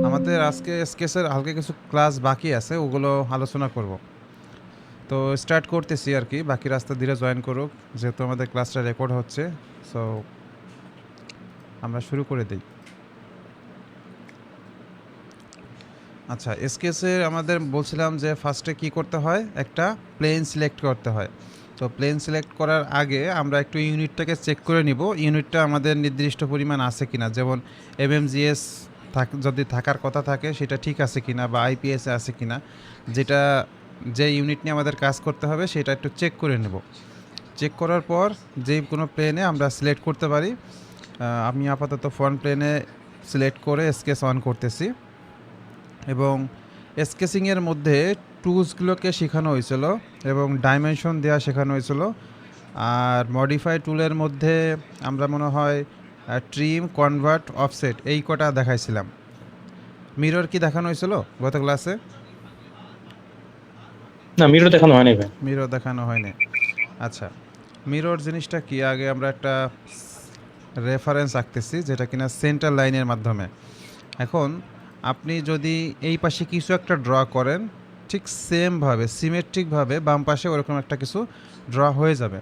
আমাদের আজকে এসকেসের হালকা কিছু ক্লাস বাকি আছে, ওগুলো আলোচনা করব। তো স্টার্ট করতেছি আর কি, বাকি রাস্তা ধীরে জয়েন করুক, যেহেতু আমাদের ক্লাসটা রেকর্ড হচ্ছে। সো আমরা শুরু করে দিই। আচ্ছা, এসকেসের আমাদের বলছিলাম যে ফার্স্টে কি করতে হয়, একটা প্লেন সিলেক্ট করতে হয়। তো প্লেন সিলেক্ট করার আগে আমরা একটু ইউনিটটাকে চেক করে নিব, ইউনিটটা আমাদের নির্দিষ্ট পরিমাণ আছে কিনা, যেমন এমএমজিএস যদি থাকার কথা থাকে সেটা ঠিক আছে কিনা, বা আইপিএসে আছে কিনা, যেটা যে ইউনিট নিয়ে আমাদের কাজ করতে হবে সেটা একটু চেক করে নেব। চেক করার পর যে কোনো প্লেনে আমরা সিলেক্ট করতে পারি। আমি আপাতত ফ্রন্ট প্লেনে সিলেক্ট করে স্কেচ অন করতেছি, এবং স্কেচিংয়ের মধ্যে টুলসগুলোকে শেখানো হয়েছিল এবং ডাইমেনশন দেওয়া শেখানো হয়েছিল। আর মডিফাই টুলের মধ্যে আমরা মনে হয় ট্রিম, কনভার্ট, অফসেট এই কটা দেখাইছিলাম। মিরর কি দেখানো হয়েছিল গত ক্লাসে? না, মিরর দেখানো হয়নি ভাই। মিরর দেখানো হয়নি। আচ্ছা, মিরর জিনিসটা কি, আগে আমরা একটা রেফারেন্স আঁকতেছি যেটা কিনা সেন্টার লাইনের মাধ্যমে। এখন আপনি যদি এই পাশে কিছু একটা ড্র করেন, ঠিক সেমভাবে সিমেট্রিকভাবে বাম পাশে ওরকম একটা কিছু ড্র হয়ে যাবে।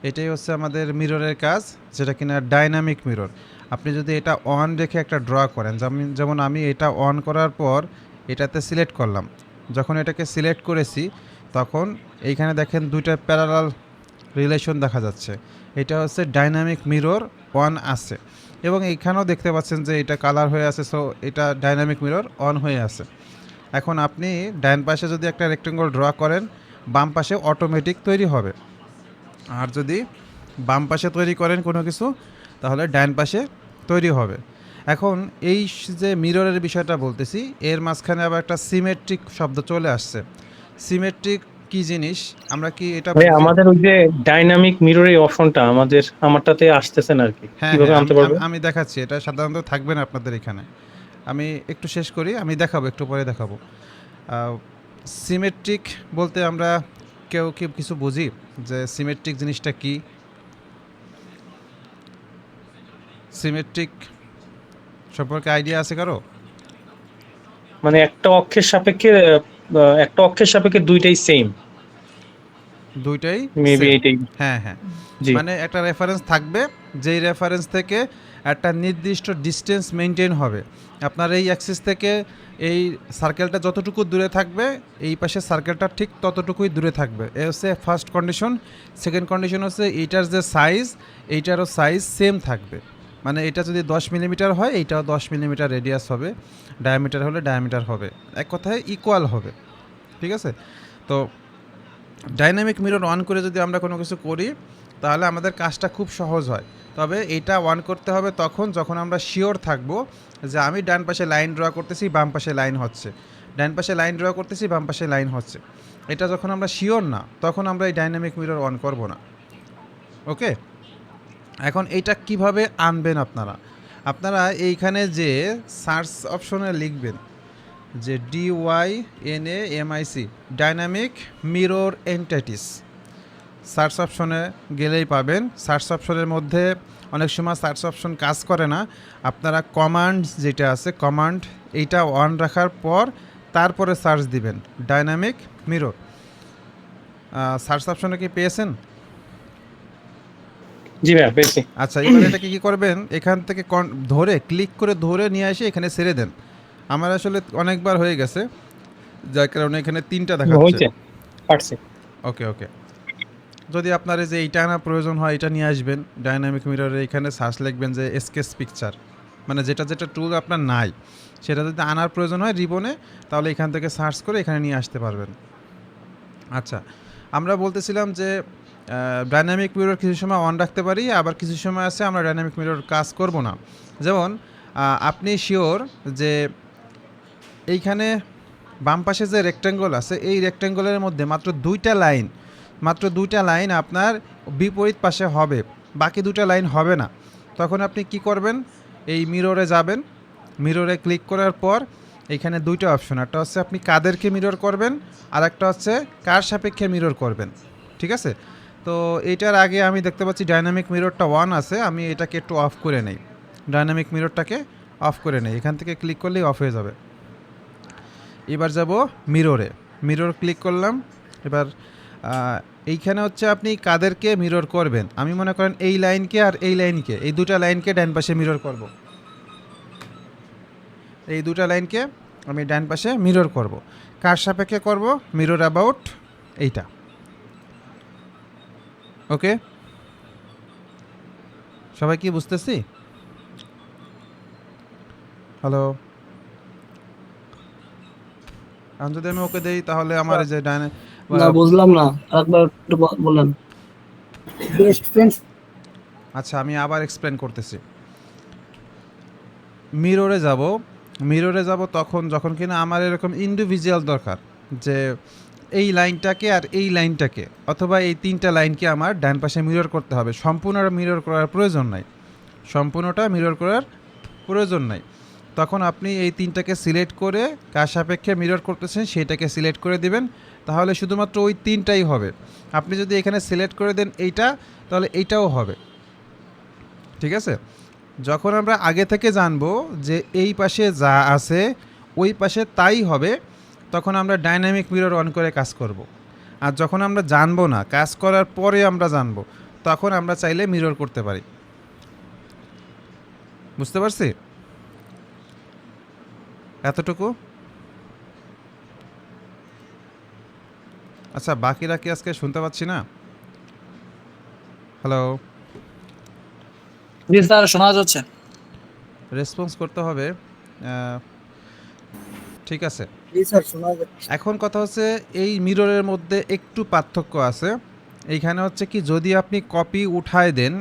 এটাই হচ্ছে আমাদের মিররের কাজ, যেটা কিনা ডাইনামিক মিরর। আপনি যদি এটা অন রেখে একটা ড্র করেন, যেমন আমি এটা অন করার পর এটাতে সিলেক্ট করলাম, যখন এটাকে সিলেক্ট করেছি তখন এইখানে দেখেন দুইটা প্যারালাল রিলেশন দেখা যাচ্ছে। এটা হচ্ছে ডাইনামিক মিরর অন আছে, এবং এইখানেও দেখতে পাচ্ছেন যে এটা কালার হয়ে আছে, সো এটা ডাইনামিক মিরর অন হয়ে আছে। এখন আপনি ডান পাশে যদি একটা রেক্টেঙ্গল ড্র করেন, বাম পাশে অটোমেটিক তৈরি হবে। আর যদি বাম পাশে তৈরি করেন কোনো কিছু, তাহলে ডান পাশে তৈরি হবে। এখন এই যে মিররের বিষয়টা বলতেছি, এর মাঝখানে আবার একটা সিমেট্রিক শব্দ চলে আসছে। সিমেট্রিক কি জিনিস আমরা কি এটা ভাই, বুঝি? আমাদের ওই যে ডাইনামিক মিরর এই অপশনটা আমারটাতে আসতেছে না আর কি, হ্যাঁ কিভাবে হ্যাঁ, আনতে আমি পারবো? আমি আমি দেখাচ্ছি, এটা সাধারণত থাকবে না আপনাদের এখানে। আমি একটু শেষ করি, আমি দেখাবো, একটু পরে দেখাবো। সিমেট্রিক বলতে আমরা কেউ কেউ কিছু বুঝি যে সিমেট্রিক জিনিসটা কি। সিমেট্রিক সম্পর্কে আইডিয়া আছে কারো? মানে একটা অক্ষের সাপেক্ষে দুইটাই সেম, দুইটাই মেবি সেম। এইটাই। হ্যাঁ হ্যাঁ, জি। মানে একটা রেফারেন্স থাকবে, যেই রেফারেন্স থেকে একটা নির্দিষ্ট ডিস্টেন্স মেনটেন হবে। আপনার এই অ্যাক্সিস থেকে এই সার্কেলটা যতটুকু দূরে থাকবে, এই পাশে সার্কেলটা ঠিক ততটুকুই দূরে থাকবে। এ হচ্ছে ফার্স্ট কন্ডিশন। সেকেন্ড কন্ডিশন হচ্ছে এইটার যে সাইজ, এইটারও সাইজ সেম থাকবে। মানে এটা যদি 10 মিলিমিটার হয়, এইটাও 10 মিলিমিটার রেডিয়াস হবে, ডায়ামিটার হলে ডায়ামিটার হবে, এক কথায় ইকুয়াল হবে। ঠিক আছে? তো ডাইনামিক মিরর অন করে যদি আমরা কোনো কিছু করি, তাহলে আমাদের কাজটা খুব সহজ হয়। তবে এটা অন করতে হবে যখন আমরা শিওর থাকবো যে আমি ডান পাশে লাইন ড্র করতেছি, বাম পাশে লাইন হচ্ছে, ডান পাশে লাইন ড্র করতেছি, বাম পাশে লাইন হচ্ছে। এটা যখন আমরা শিওর না, তখন আমরা এই ডাইনামিক মিরর অন করব না। ওকে? এখন এইটা কিভাবে আনবেন আপনারা? আপনারা এইখানে যে সার্চ অপশনে লিখবেন যে DYNAMIC, dynamic mirror entities. Search অপশনে গেলেই পাবেন। সার্চ অপশনের মধ্যে অনেক সময় সার্চ অপশন কাজ করে না, আপনারা কমান্ড যেটা আছে, কমান্ড এইটা অন রাখার পর তারপরে সার্চ দিবেন ডাইনামিক মিরর। সার্চ অপশনে কি পেয়েছেন? জি ভাইয়া, পেয়েছি। আচ্ছা, এবার এটাকে কী করবেন, এখান থেকে ধরে ক্লিক করে ধরে নিয়ে এসে এখানে ছেড়ে দেন। আমার আসলে অনেকবার হয়ে গেছে, যার কারণে এখানে 3টা দেখাচ্ছে। হয়েছে, পারছি। ওকে ওকে। যদি আপনার এই যে এইটা আনা প্রয়োজন হয়, এটা নিয়ে আসবেন ডাইনামিক মিররে, এখানে সার্চ লিখবেন যে স্কেচ পিকচার, মানে যেটা যেটা টুল আপনার নাই সেটা যদি আনার প্রয়োজন হয় রিবনে, তাহলে এখান থেকে সার্চ করে এখানে নিয়ে আসতে পারবেন। আচ্ছা, আমরা বলতেছিলাম যে ডাইনামিক মিরর কিছু সময় অন রাখতে পারি, আবার কিছু সময় আছে আমরা ডাইনামিক মিরর কাজ করব না। যেমন আপনি শিওর যে এইখানে বাম পাশে যে রেক্ট্যাঙ্গল আছে, এই রেক্ট্যাঙ্গলের মধ্যে মাত্র দুইটা লাইন আপনার বিপরীত পাশে হবে, বাকি দুটো লাইন হবে না। তখন আপনি কি করবেন, এই মিররে যাবেন, মিররে ক্লিক করার পর এখানে দুইটা অপশন, একটা হচ্ছে আপনি কাদেরকে মিরর করবেন, আর একটা হচ্ছে কার সাপেক্ষে মিরর করবেন। ঠিক আছে? তো এইটার আগে আমি দেখতে পাচ্ছি ডাইনামিক মিররটা অন আছে, আমি এটাকে একটু অফ করে নেই, ডাইনামিক মিররটাকে অফ করে নেই, এখান থেকে ক্লিক করলেই অফ হয়ে যাবে। এবার যাব মিররে, মিরর ক্লিক করলাম। এবার এইখানে হচ্ছে আপনি কাদেরকে মিরর করবেন, আমি মনে করেন এই লাইনকে আর এই লাইনকে, এই দুটা লাইনকে ডান পাশে মিরর করব। এই দুটা লাইনকে আমি ডান পাশে মিরর করব। কার সাপেক্ষে করব? মিরর অ্যাবাউট এইটা। ওকে, সবাই কি বুঝতেছি? হ্যালো, এখন যদি আমি ওকে দেই তাহলে আমার এই যে ডাইনে না বুঝলাম না, একবার একটু বলেন। Best friends. আচ্ছা, আমি আবার এক্সপ্লেন করতেছি। মিররে যাব, মিররে যাব তখন যখন কিনা আমার এরকম ইন্ডিভিজুয়াল দরকার, যে এই লাইনটাকে আর এই লাইনটাকে অথবা এই তিনটা লাইনকে আমার ডান পাশে মিরর করতে হবে। সম্পূর্ণ মিরর করার প্রয়োজন নাই, সম্পূর্ণটা মিরর করার প্রয়োজন নাই। তখন আপনি এই তিনটাকে সিলেক্ট করে কার সাপেক্ষে মিরর করতেছেন সেটাকে সিলেক্ট করে দিবেন, তাহলে শুধুমাত্র ওই তিনটাই হবে। আপনি যদি এখানে সিলেক্ট করে দেন এইটা, তাহলে এইটাও হবে। ঠিক আছে, যখন আমরা আগে থেকে জানবো যে এই পাশে যা আছে ওই পাশে তাই হবে, তখন আমরা ডাইনামিক মিরর অন করে কাজ করব। আর যখন আমরা জানবো না, কাজ করার পরে আমরা জানবো, তখন আমরা চাইলে মিরর করতে পারি। বুঝতে পারছি? এতটুকু। আচ্ছা, বাকিরা কি আজকে শুনতে পাচ্ছি না? হ্যালো, জি স্যার, শোনা যাচ্ছে। রেসপন্স করতে হবে। ঠিক আছে, জি স্যার, শোনা যাচ্ছে। এখন কথা হচ্ছে এই মিররের মধ্যে একটু পার্থক্য আছে। এইখানে হচ্ছে কি, যদি আপনি কপি উঠায় দেন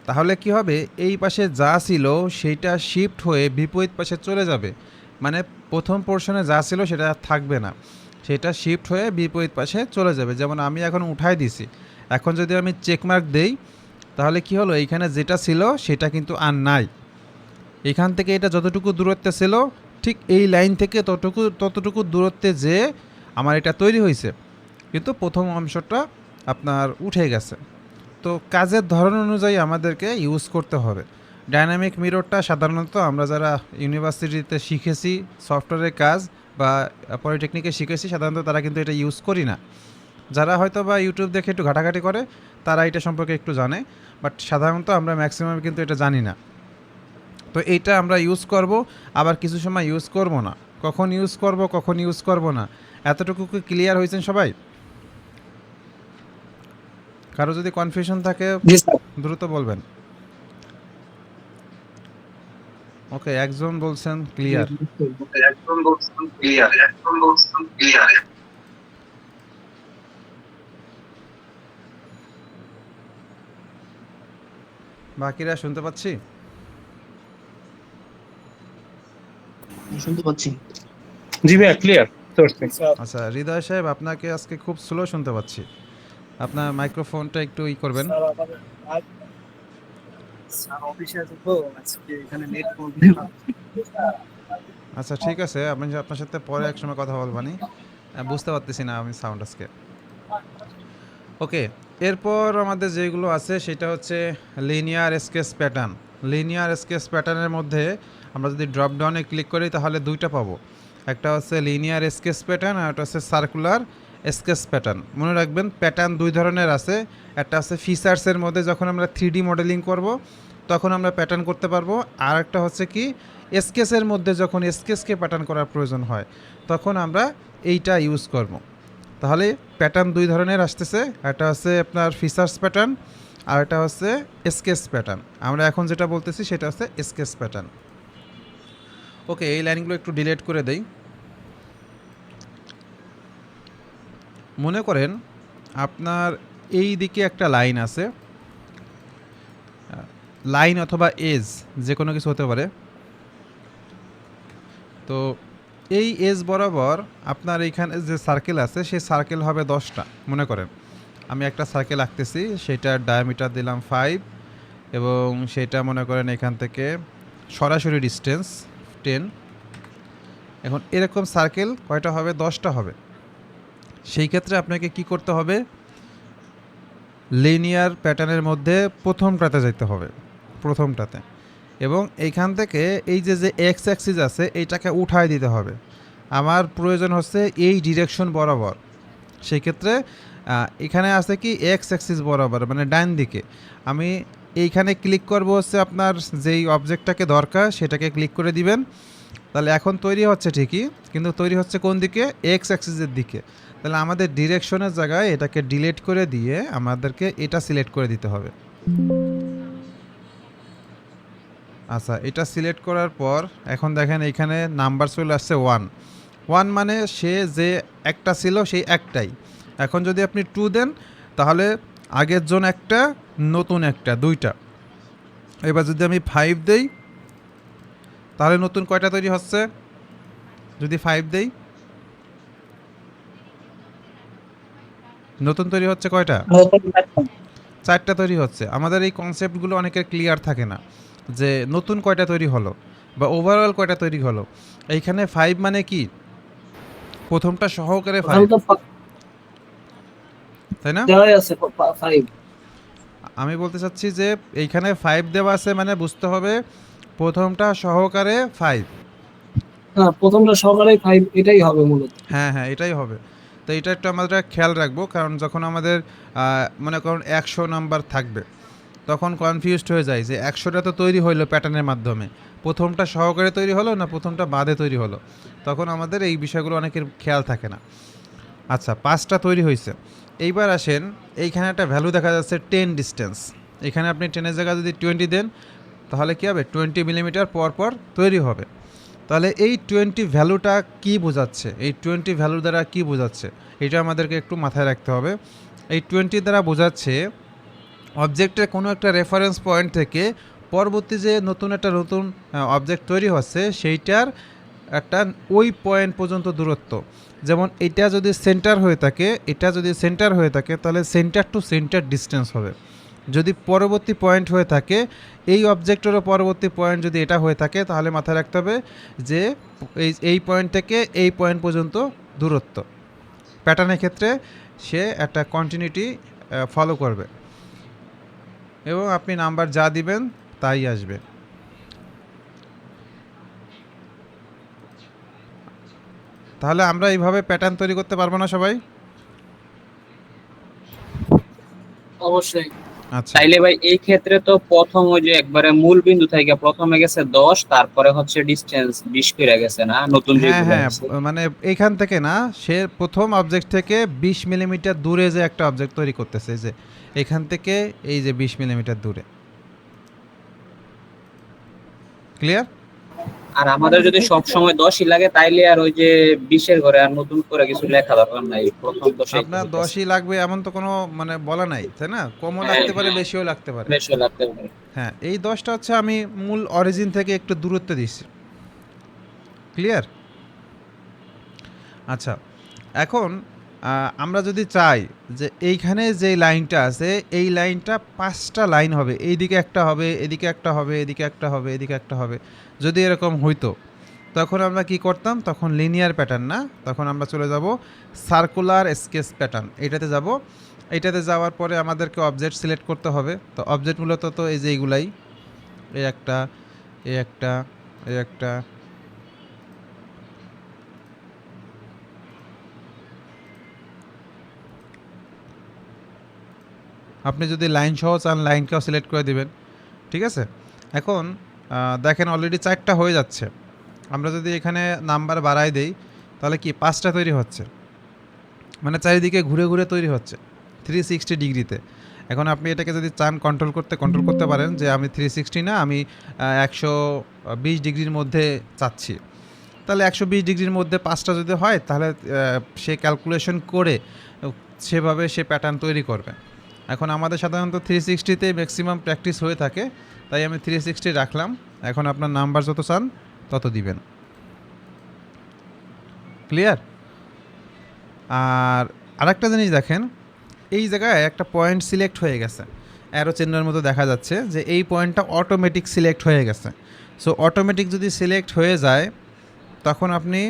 তাহলে কি হবে, এই পাশে যা ছিল সেইটা শিফট হয়ে বিপরীত পাশে চলে যাবে। মানে প্রথম পোর্শনে যা ছিল সেটা আর থাকবে না, সেটা শিফট হয়ে বিপরীত পাশে চলে যাবে। যেমন আমি এখন উঠায় দিছি, এখন যদি আমি চেকমার্ক দেই তাহলে কি হলো, এইখানে যেটা ছিল সেটা কিন্তু আর নাই। এখান থেকে এটা যতটুকু দূরত্বে ছিল, ঠিক এই লাইন থেকে ততটুকু দূরত্বে যে আমার এটা তৈরি হয়েছে, কিন্তু প্রথম অংশটা আপনার উঠে গেছে। তো কাজের ধরন অনুযায়ী আমাদেরকে ইউজ করতে হবে। ডাইনামিক মিররটা সাধারণত আমরা যারা ইউনিভার্সিটিতে শিখেছি সফটওয়্যারের কাজ বা পলিটেকনিকে শিখেছি, সাধারণত তারা কিন্তু এটা ইউজ করি না। যারা হয়তো বা ইউটিউব দেখে একটু ঘাটাঘাটি করে তারা এটা সম্পর্কে একটু জানে, বাট সাধারণত আমরা ম্যাক্সিমাম কিন্তু এটা জানি না। তো এইটা আমরা ইউজ করব, আবার কিছু সময় ইউজ করব না। কখন ইউজ করব কখন ইউজ করব না, এতটুকু কি ক্লিয়ার হয়েছেন সবাই? কারো যদি কনফিউশন থাকে জি স্যার। দ্রুত বলবেন। ওকে, একজন বলছেন ক্লিয়ার। বাকিরা শুনতে পাচ্ছি? শুনতে পাচ্ছি। জি ভাইয়া, ক্লিয়ার। আচ্ছা, হৃদয় সাহেব আপনাকে আজকে খুব স্লো শুনতে পাচ্ছি, আপনার মাইক্রোফোনটা একটু ই করবেন। আচ্ছা ঠিক আছে, আমি আপনার সাথে পরে এক সময় কথা বলবানি, বুঝতে পারতেছি না আমি সাউন্ড আজকে। ওকে, এরপর আমাদের যেগুলো আছে সেটা হচ্ছে linear sketch pattern. Linear sketch প্যাটার্নের মধ্যে আমরা যদি ড্রপ ডাউনে ক্লিক করি তাহলে দুইটা পাবো, একটা হচ্ছে লিনিয়ার স্কেচ প্যাটার্ন আর একটা হচ্ছে সার্কুলার স্কেচ প্যাটার্ন। মনে রাখবেন প্যাটার্ন দুই ধরনের আছে, একটা হচ্ছে ফিচার্সের মধ্যে যখন আমরা 3D মডেলিং করব তখন আমরা প্যাটার্ন করতে পারবো, আর একটা হচ্ছে কি স্কেচের মধ্যে যখন স্কেচকে প্যাটার্ন করার প্রয়োজন হয় তখন আমরা এইটা ইউজ করব। তাহলে প্যাটার্ন দুই ধরনের আসতেছে, একটা হচ্ছে আপনার ফিচার্স প্যাটার্ন আর একটা হচ্ছে স্কেচ প্যাটার্ন। আমরা এখন যেটা বলতেছি সেটা হচ্ছে স্কেচ প্যাটার্ন। ওকে, এই লাইনগুলো একটু ডিলিট করে দেই। মনে করেন আপনার এই দিকে একটা লাইন আছে, লাইন অথবা এজ যে কোনো কিছু হতে পারে। তো এই এজ বরাবর আপনার এইখানে যে সার্কেল আছে সেই সার্কেল হবে 10টা। মনে করেন আমি একটা সার্কেল আঁকতেছি, সেটার ডায়ামিটার দিলাম 5 এবং সেটা মনে করেন এখান থেকে সরাসরি ডিস্টেন্স 10। এখন এরকম সার্কেল কয়টা হবে? 10টা হবে। সেই ক্ষেত্রে আপনাকে কি করতে হবে? লিনিয়ার প্যাটার্নের মধ্যে প্রথমটাতে যেতে হবে, প্রথমটাতে। এবং এইখান থেকে এই যে যে এক্স অ্যাক্সিস আছে এইটাকে উঠায় দিতে হবে। আমার প্রয়োজন হচ্ছে এই ডিরেকশন বরাবর। সেই ক্ষেত্রে এখানে আছে কি এক্স অ্যাক্সিস বরাবর মানে ডান দিকে। আমি এইখানে ক্লিক করব হচ্ছে আপনার যেই অবজেক্টটাকে দরকার সেটাকে ক্লিক করে দিবেন। তাহলে এখন তৈরি হচ্ছে ঠিকই, কিন্তু তৈরি হচ্ছে কোন দিকে? এক্স অ্যাক্সিসের দিকে। তাহলে আমাদের ডিরেকশনের জায়গায় এটাকে ডিলিট করে দিয়ে আমাদেরকে এটা সিলেক্ট করে দিতে হবে। আচ্ছা, এটা সিলেক্ট করার পর এখন দেখেন এইখানে নাম্বার চলে আসছে 1 1 মানে সে যে একটা ছিল সেই একটাই। এখন যদি আপনি 2 দেন তাহলে আগের জন একটা, নতুন একটা, দুইটা। এবার যদি আমি 5 দেই তাহলে নতুন কয়টা তৈরি হচ্ছে? যদি 5 দেই নতুন তৈরি হচ্ছে কয়টা? 4টা তৈরি হচ্ছে। আমাদের এই কনসেপ্টগুলো অনেকের ক্লিয়ার থাকে না যে নতুন কয়টা তৈরি হলো বা ওভারঅল কয়টা তৈরি হলো। এইখানে 5 মানে কি? প্রথমটা সহকারে 5, তাই না? দেওয়াই আছে 5। আমি বলতে চাচ্ছি যে এইখানে 5 দেওয়া আছে মানে বুঝতে হবে প্রথমটা সহকারে 5। হ্যাঁ, প্রথমটা সহকারে 5 এটাই হবে মূলত। হ্যাঁ হ্যাঁ, এটাই হবে। তো এটা একটু আমরা খেয়াল রাখবো, কারণ যখন আমাদের মনে করুন 100 নাম্বার থাকবে তখন কনফিউজড হয়ে যায় যে 100টা তো তৈরি হলো প্যাটার্নের মাধ্যমে, প্রথমটা সহকারে তৈরি হলো না প্রথমটা বাদে তৈরি হলো, তখন আমাদের এই বিষয়গুলো অনেকের খেয়াল থাকে না। আচ্ছা, 5টা তৈরি হয়েছে। এইবার আসেন, এইখানে একটা ভ্যালু দেখা যাচ্ছে 10 ডিস্টেন্স। এখানে আপনি 10-এর জায়গায় যদি 20 দেন তাহলে কী হবে? 20 মিলিমিটার পর পর তৈরি হবে। তাহলে এই 20 ভ্যালুটা কি বোঝাচ্ছে? এই 20 ভ্যালু দ্বারা কি বোঝাচ্ছে এটা আমাদেরকে একটু মাথায় রাখতে হবে। এই 20 দ্বারা বোঝাচ্ছে অবজেক্টের কোনো একটা রেফারেন্স পয়েন্ট থেকে পরবর্তী যে নতুন অবজেক্ট তৈরি হচ্ছে সেইটার একটা ওই পয়েন্ট পর্যন্ত দূরত্ব। যেমন এটা যদি সেন্টার হয়ে থাকে তাহলে সেন্টার টু সেন্টার ডিস্টেন্স হবে। যদি পরবর্তী পয়েন্ট হয়ে থাকে এই অবজেক্টেরও পরবর্তী পয়েন্ট যদি এটা হয়ে থাকে তাহলে মাথায় রাখতে হবে যে এই পয়েন্ট থেকে এই পয়েন্ট পর্যন্ত দূরত্ব। প্যাটার্নের ক্ষেত্রে সে একটা কন্টিনিউটি ফলো করবে এবং আপনি নাম্বার যা দিবেন তাই আসবে। তাহলে আমরা এইভাবে প্যাটার্ন তৈরি করতে পারবো না সবাই? অবশ্যই। আচ্ছা, তাইলে ভাই এই ক্ষেত্রে তো প্রথম ওই যে একবারে মূল বিন্দু থেকে প্রথমে গেছে 10, তারপরে হচ্ছে ডিসটেন্স 20 করে গেছে না নতুন হ্যাঁ যেগুলো হ্যাঁ, আছে। মানে এইখান থেকে না, সে প্রথম অবজেক্ট থেকে 20 মিলিমিটার দূরে যে একটা অবজেক্ট তৈরি করতেছে, যে এখান থেকে এই যে 20 মিলিমিটার দূরে। ক্লিয়ার? আর আমাদের যদি সব সময় 10ই লাগে তাইলে আর ওই যে 20-এর ঘরে আর নতুন করে কিছু লেখা দরকার নাই, প্রথম 10ই আপনার 10ই লাগবে এমন তো কোনো মানে বলা নাই, তাই না? কমও হ্যাঁ, লাগতে পারে, হ্যাঁ। বেশিও লাগতে পারে। বেশি লাগতে পারে। হ্যাঁ, এই 10টা হচ্ছে আমি মূল অরিজিন থেকে একটু দূরত্বে দিচ্ছি। ক্লিয়ার? আচ্ছা, এখন আমরা যদি চাই যে এইখানে যে লাইনটা আছে এই লাইনটা 5টা লাইন হবে, এইদিকে একটা হবে, এদিকে একটা হবে, এদিকে একটা হবে, এদিকে একটা হবে, যদি এরকম হইতো তখন আমরা কি করতাম? তখন লিনিয়ার প্যাটার্ন না, তখন আমরা চলে যাব সার্কুলার স্কেচ প্যাটার্ন, এটাতে যাব। এটাতে যাওয়ার পরে আমাদেরকে অবজেক্ট সিলেক্ট করতে হবে। তো অবজেক্ট মূলত তো এই যে এইগুলাই, এই একটা, এই একটা, এই একটা, আপনি যদি লাইন সহ চান লাইনকেও সিলেক্ট করে দিবেন। ঠিক আছে? এখন দেখেন অলরেডি 4টা হয়ে যাচ্ছে। আমরা যদি এখানে নাম্বার বাড়াই দেই তাহলে কি 5টা তৈরি হচ্ছে, মানে চারিদিকে ঘুরে ঘুরে তৈরি হচ্ছে 360 ডিগ্রিতে। এখন আপনি এটাকে যদি চান কন্ট্রোল করতে পারেন যে আমি 360 না, আমি 120 ডিগ্রির মধ্যে চাচ্ছি। তাহলে 120 ডিগ্রির মধ্যে 5টা যদি হয় তাহলে সে ক্যালকুলেশন করে সেভাবে সে প্যাটার্ন তৈরি করবে। এখন আমাদের সাধারণত 360তে ম্যাক্সিমাম প্র্যাকটিস হয়ে থাকে, তাই আমি 360 রাখলাম। এখন আপনার নাম্বার যত চান তত দিবেন। ক্লিয়ার? আর আরেকটা জিনিস দেখেন, এই জায়গায় একটা পয়েন্ট সিলেক্ট হয়ে গেছে, অ্যারো চিহ্নের মতো দেখা যাচ্ছে যে এই পয়েন্টটা অটোমেটিক সিলেক্ট হয়ে গেছে। সো অটোমেটিক যদি সিলেক্ট হয়ে যায় তখন আপনি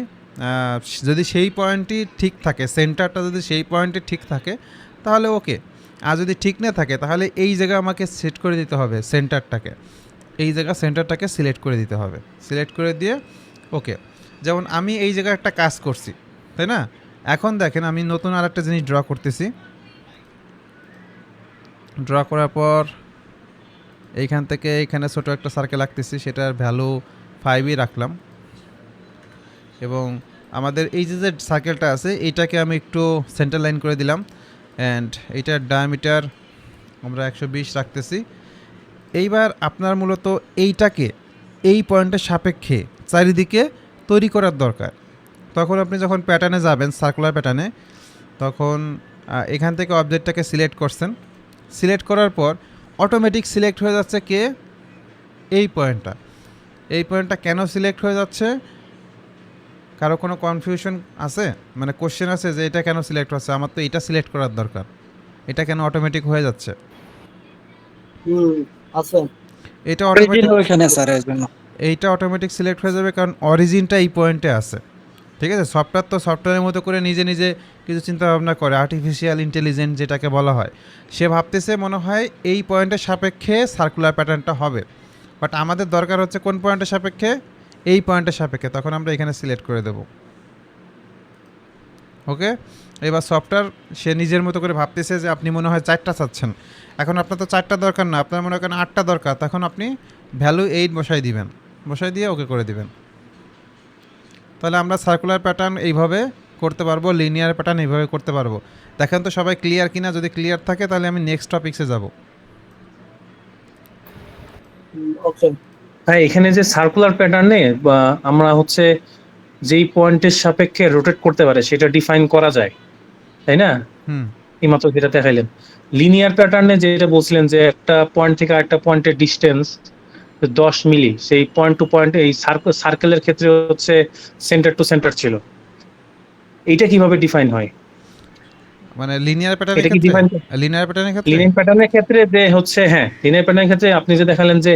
যদি সেই পয়েন্টটি ঠিক থাকে, সেন্টারটা যদি সেই পয়েন্টে ঠিক থাকে তাহলে ওকে। আর যদি ঠিক না থাকে তাহলে এই জায়গায় আমাকে সেট করে দিতে হবে সেন্টারটাকে। এই জায়গা সেন্টারটাকে সিলেক্ট করে দিতে হবে। সিলেক্ট করে দিয়ে ওকে, যেমন আমি এই জায়গায় একটা কাজ করছি, তাই না? এখন দেখেন আমি নতুন আর একটা জিনিস ড্র করতেছি। ড্র করার পর এইখান থেকে এইখানে ছোটো একটা সার্কেল আঁকতেছি, সেটার ভ্যালু 5ই রাখলাম। এবং আমাদের এই যে সার্কেলটা আছে এইটাকে আমি একটু সেন্টার লাইন করে দিলাম। অ্যান্ড এইটার ডায়ামিটার আমরা 120 রাখতেছি। এইবার আপনার মূলত এইটাকে এই পয়েন্টের সাপেক্ষে চারিদিকে তৈরি করার দরকার। তখন আপনি যখন প্যাটার্নে যাবেন, সার্কুলার প্যাটার্নে, তখন এখান থেকে অবজেক্টটাকে সিলেক্ট করছেন। সিলেক্ট করার পর অটোমেটিক সিলেক্ট হয়ে যাচ্ছে কে? এই পয়েন্টটা। এই পয়েন্টটা কেন সিলেক্ট হয়ে যাচ্ছে? কারো কোনো কনফিউশন আছে, মানে কোশ্চেন আছে যে এটা কেন সিলেক্ট হচ্ছে? আমার তো এটা সিলেক্ট করার দরকার, এটা কেন অটোমেটিক হয়ে যাচ্ছে? আছে এটা অটোমেটিক, ওইখানে স্যার এর জন্য এইটা অটোমেটিক সিলেক্ট হয়ে যাবে কারণ অরিজিনটা এই পয়েন্টে আছে। ঠিক আছে, সফটওয়্যার তো সফটওয়্যারের মতো করে নিজে নিজে কিছু চিন্তা ভাবনা করে, আর্টিফিশিয়াল ইন্টেলিজেন্স যেটাকে বলা হয়। সে ভাবতেছে মনে হয় এই পয়েন্টের সাপেক্ষে সার্কুলার প্যাটার্নটা হবে, বাট আমাদের দরকার হচ্ছে কোন পয়েন্টের সাপেক্ষে? এই পয়েন্টের সাপেক্ষে। তখন আমরা এখানে সিলেক্ট করে দেব। ওকে, এবার সফটওয়্যার সে নিজের মতো করে ভাবতেছে যে আপনি মনে হয় 4টা চাচ্ছেন, এখন আপনার তো 4টা দরকার না, আপনার মনে করেন 8টা দরকার। তখন আপনি ভ্যালু 8 বসাই দিবেন, বসাই দিয়ে ওকে করে দিবেন। তাহলে আমরা সার্কুলার প্যাটার্ন এইভাবে করতে পারবো, লিনিয়ার প্যাটার্ন এইভাবে করতে পারবো। দেখেন তো সবাই ক্লিয়ার কিনা? যদি ক্লিয়ার থাকে তাহলে আমি নেক্সট টপিক্সে যাব। ওকে। হ্যাঁ, এখানে যে সার্কুলার প্যাটার্নে আমরা হচ্ছে যেই পয়েন্টের সাপেক্ষে রোটেট করতে পারে সেটা ডিফাইন করা যায়, তাই না? হুম, এইমাত্র যেটা দেখাইলেন। লিনিয়ার প্যাটার্নে যেটা বলছিলেন যে একটা পয়েন্ট থেকে আরেকটা পয়েন্টের ডিস্টেন্স 10 মিলি, সেই পয়েন্ট টু পয়েন্ট, এই সার্কেলের ক্ষেত্রে হচ্ছে সেন্টার টু সেন্টার ছিল। এইটা কিভাবে ডিফাইন হয়? মানে লিনিয়ার প্যাটার্নের এটা কি ক্ষেত্রে, ডিফাইন লিনিয়ার প্যাটার্নের ক্ষেত্রে লিনিয়ার প্যাটার্নের ক্ষেত্রে যে হচ্ছে, হ্যাঁ, লিনিয়ার প্যাটার্নের ক্ষেত্রে আপনি যে দেখালেন যে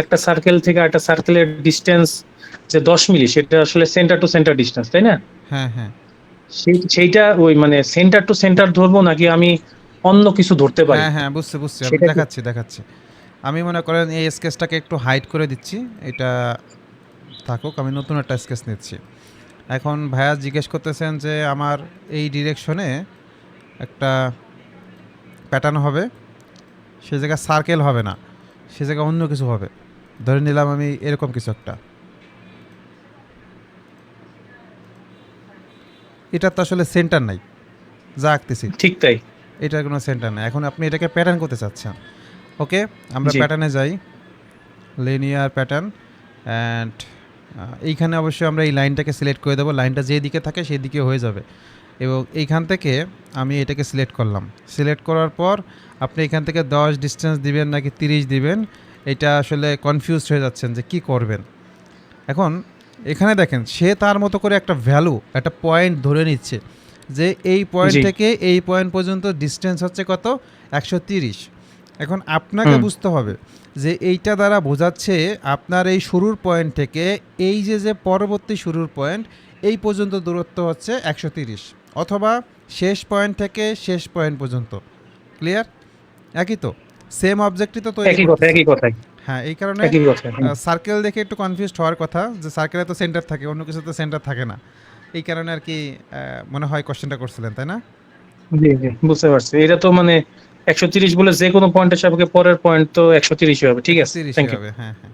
একটা সার্কেল থেকে একটা সার্কেলের ডিস্টেন্স যে 10 মিলি, সেটা আসলে সেন্টার টু সেন্টার ডিস্টেন্স, তাই না? হ্যাঁ হ্যাঁ সেইটা ওই মানে সেন্টার টু সেন্টার ধরবো নাকি আমি অন্য কিছু ধরতে পারি? হ্যাঁ হ্যাঁ বুঝছি বুঝছি, আমি সেটা কি? দেখাচ্ছি। আমি মনে করেন এই স্কেচটাকে একটু হাইড করে দিচ্ছি, এটা থাকুক, আমি নতুন একটা স্কেচ নিচ্ছি। এখন ভাইয়া জিজ্ঞেস করতেছেন যে আমার এই ডিরেকশনে একটা প্যাটার্ন হবে, সে জায়গায় সার্কেল হবে না, সে জায়গায় অন্য কিছু হবে। ধরে নিলাম আমি এরকম কিছু একটা, এটা তো আসলে সেন্টার নাই যা আঁকতেছি, ঠিক তাই। এটার কোনো সেন্টার নেই। এখন আপনি এটাকে প্যাটার্ন করতে চাচ্ছেন। ওকে, আমরা জি। প্যাটার্নে যাই, লিনিয়ার প্যাটার্ন। অ্যান্ড এইখানে অবশ্যই আমরা এই লাইনটাকে সিলেক্ট করে দেবো, লাইনটা যে দিকে থাকে সেই দিকে হয়ে যাবে। এবং এইখান থেকে আমি এটাকে সিলেক্ট করলাম। সিলেক্ট করার পর আপনি এখান থেকে 10 ডিস্টেন্স দিবেন নাকি 30 দিবেন, এটা আসলে কনফিউজড হয়ে যাচ্ছেন যে কি করবেন। এখন এখানে দেখেন সে তার মতো করে একটা ভ্যালু, একটা পয়েন্ট ধরে নিচ্ছে যে এই পয়েন্ট জি। থেকে এই পয়েন্ট পর্যন্ত ডিস্টেন্স হচ্ছে কত? 130। এখন আপনাকে বুঝতে হবে যে এইটা দ্বারা বোঝাচ্ছে আপনার এই শুরুর পয়েন্ট থেকে এই যে পরবর্তী শুরুর পয়েন্ট এই পর্যন্ত দূরত্ব হচ্ছে 130, অথবা শেষ পয়েন্ট থেকে শেষ পয়েন্ট পর্যন্ত। ক্লিয়ার? একই তো, সেম অবজেক্টই তো তৈরি একই কথা, করতেছে। একই কথাই, হ্যাঁ, এই কারণে একই কথা। সার্কেল দেখে একটু কনফিউজড হওয়ার কথা যে সার্কেলে তো সেন্টার থাকে, অন্য কিছু তো সেন্টার থাকে না। এই কারণে আর কি মনে হয় কোশ্চেনটা করছিলেন, তাই না? জি জি, বুঝতে পারছি। এটা তো মানে 130 বলে যে কোনো পয়েন্টের সাপেক্ষে পরের পয়েন্ট তো 130 হবে। ঠিক আছে, 130 থ্যাংক ইউ। হবে, হ্যাঁ হ্যাঁ।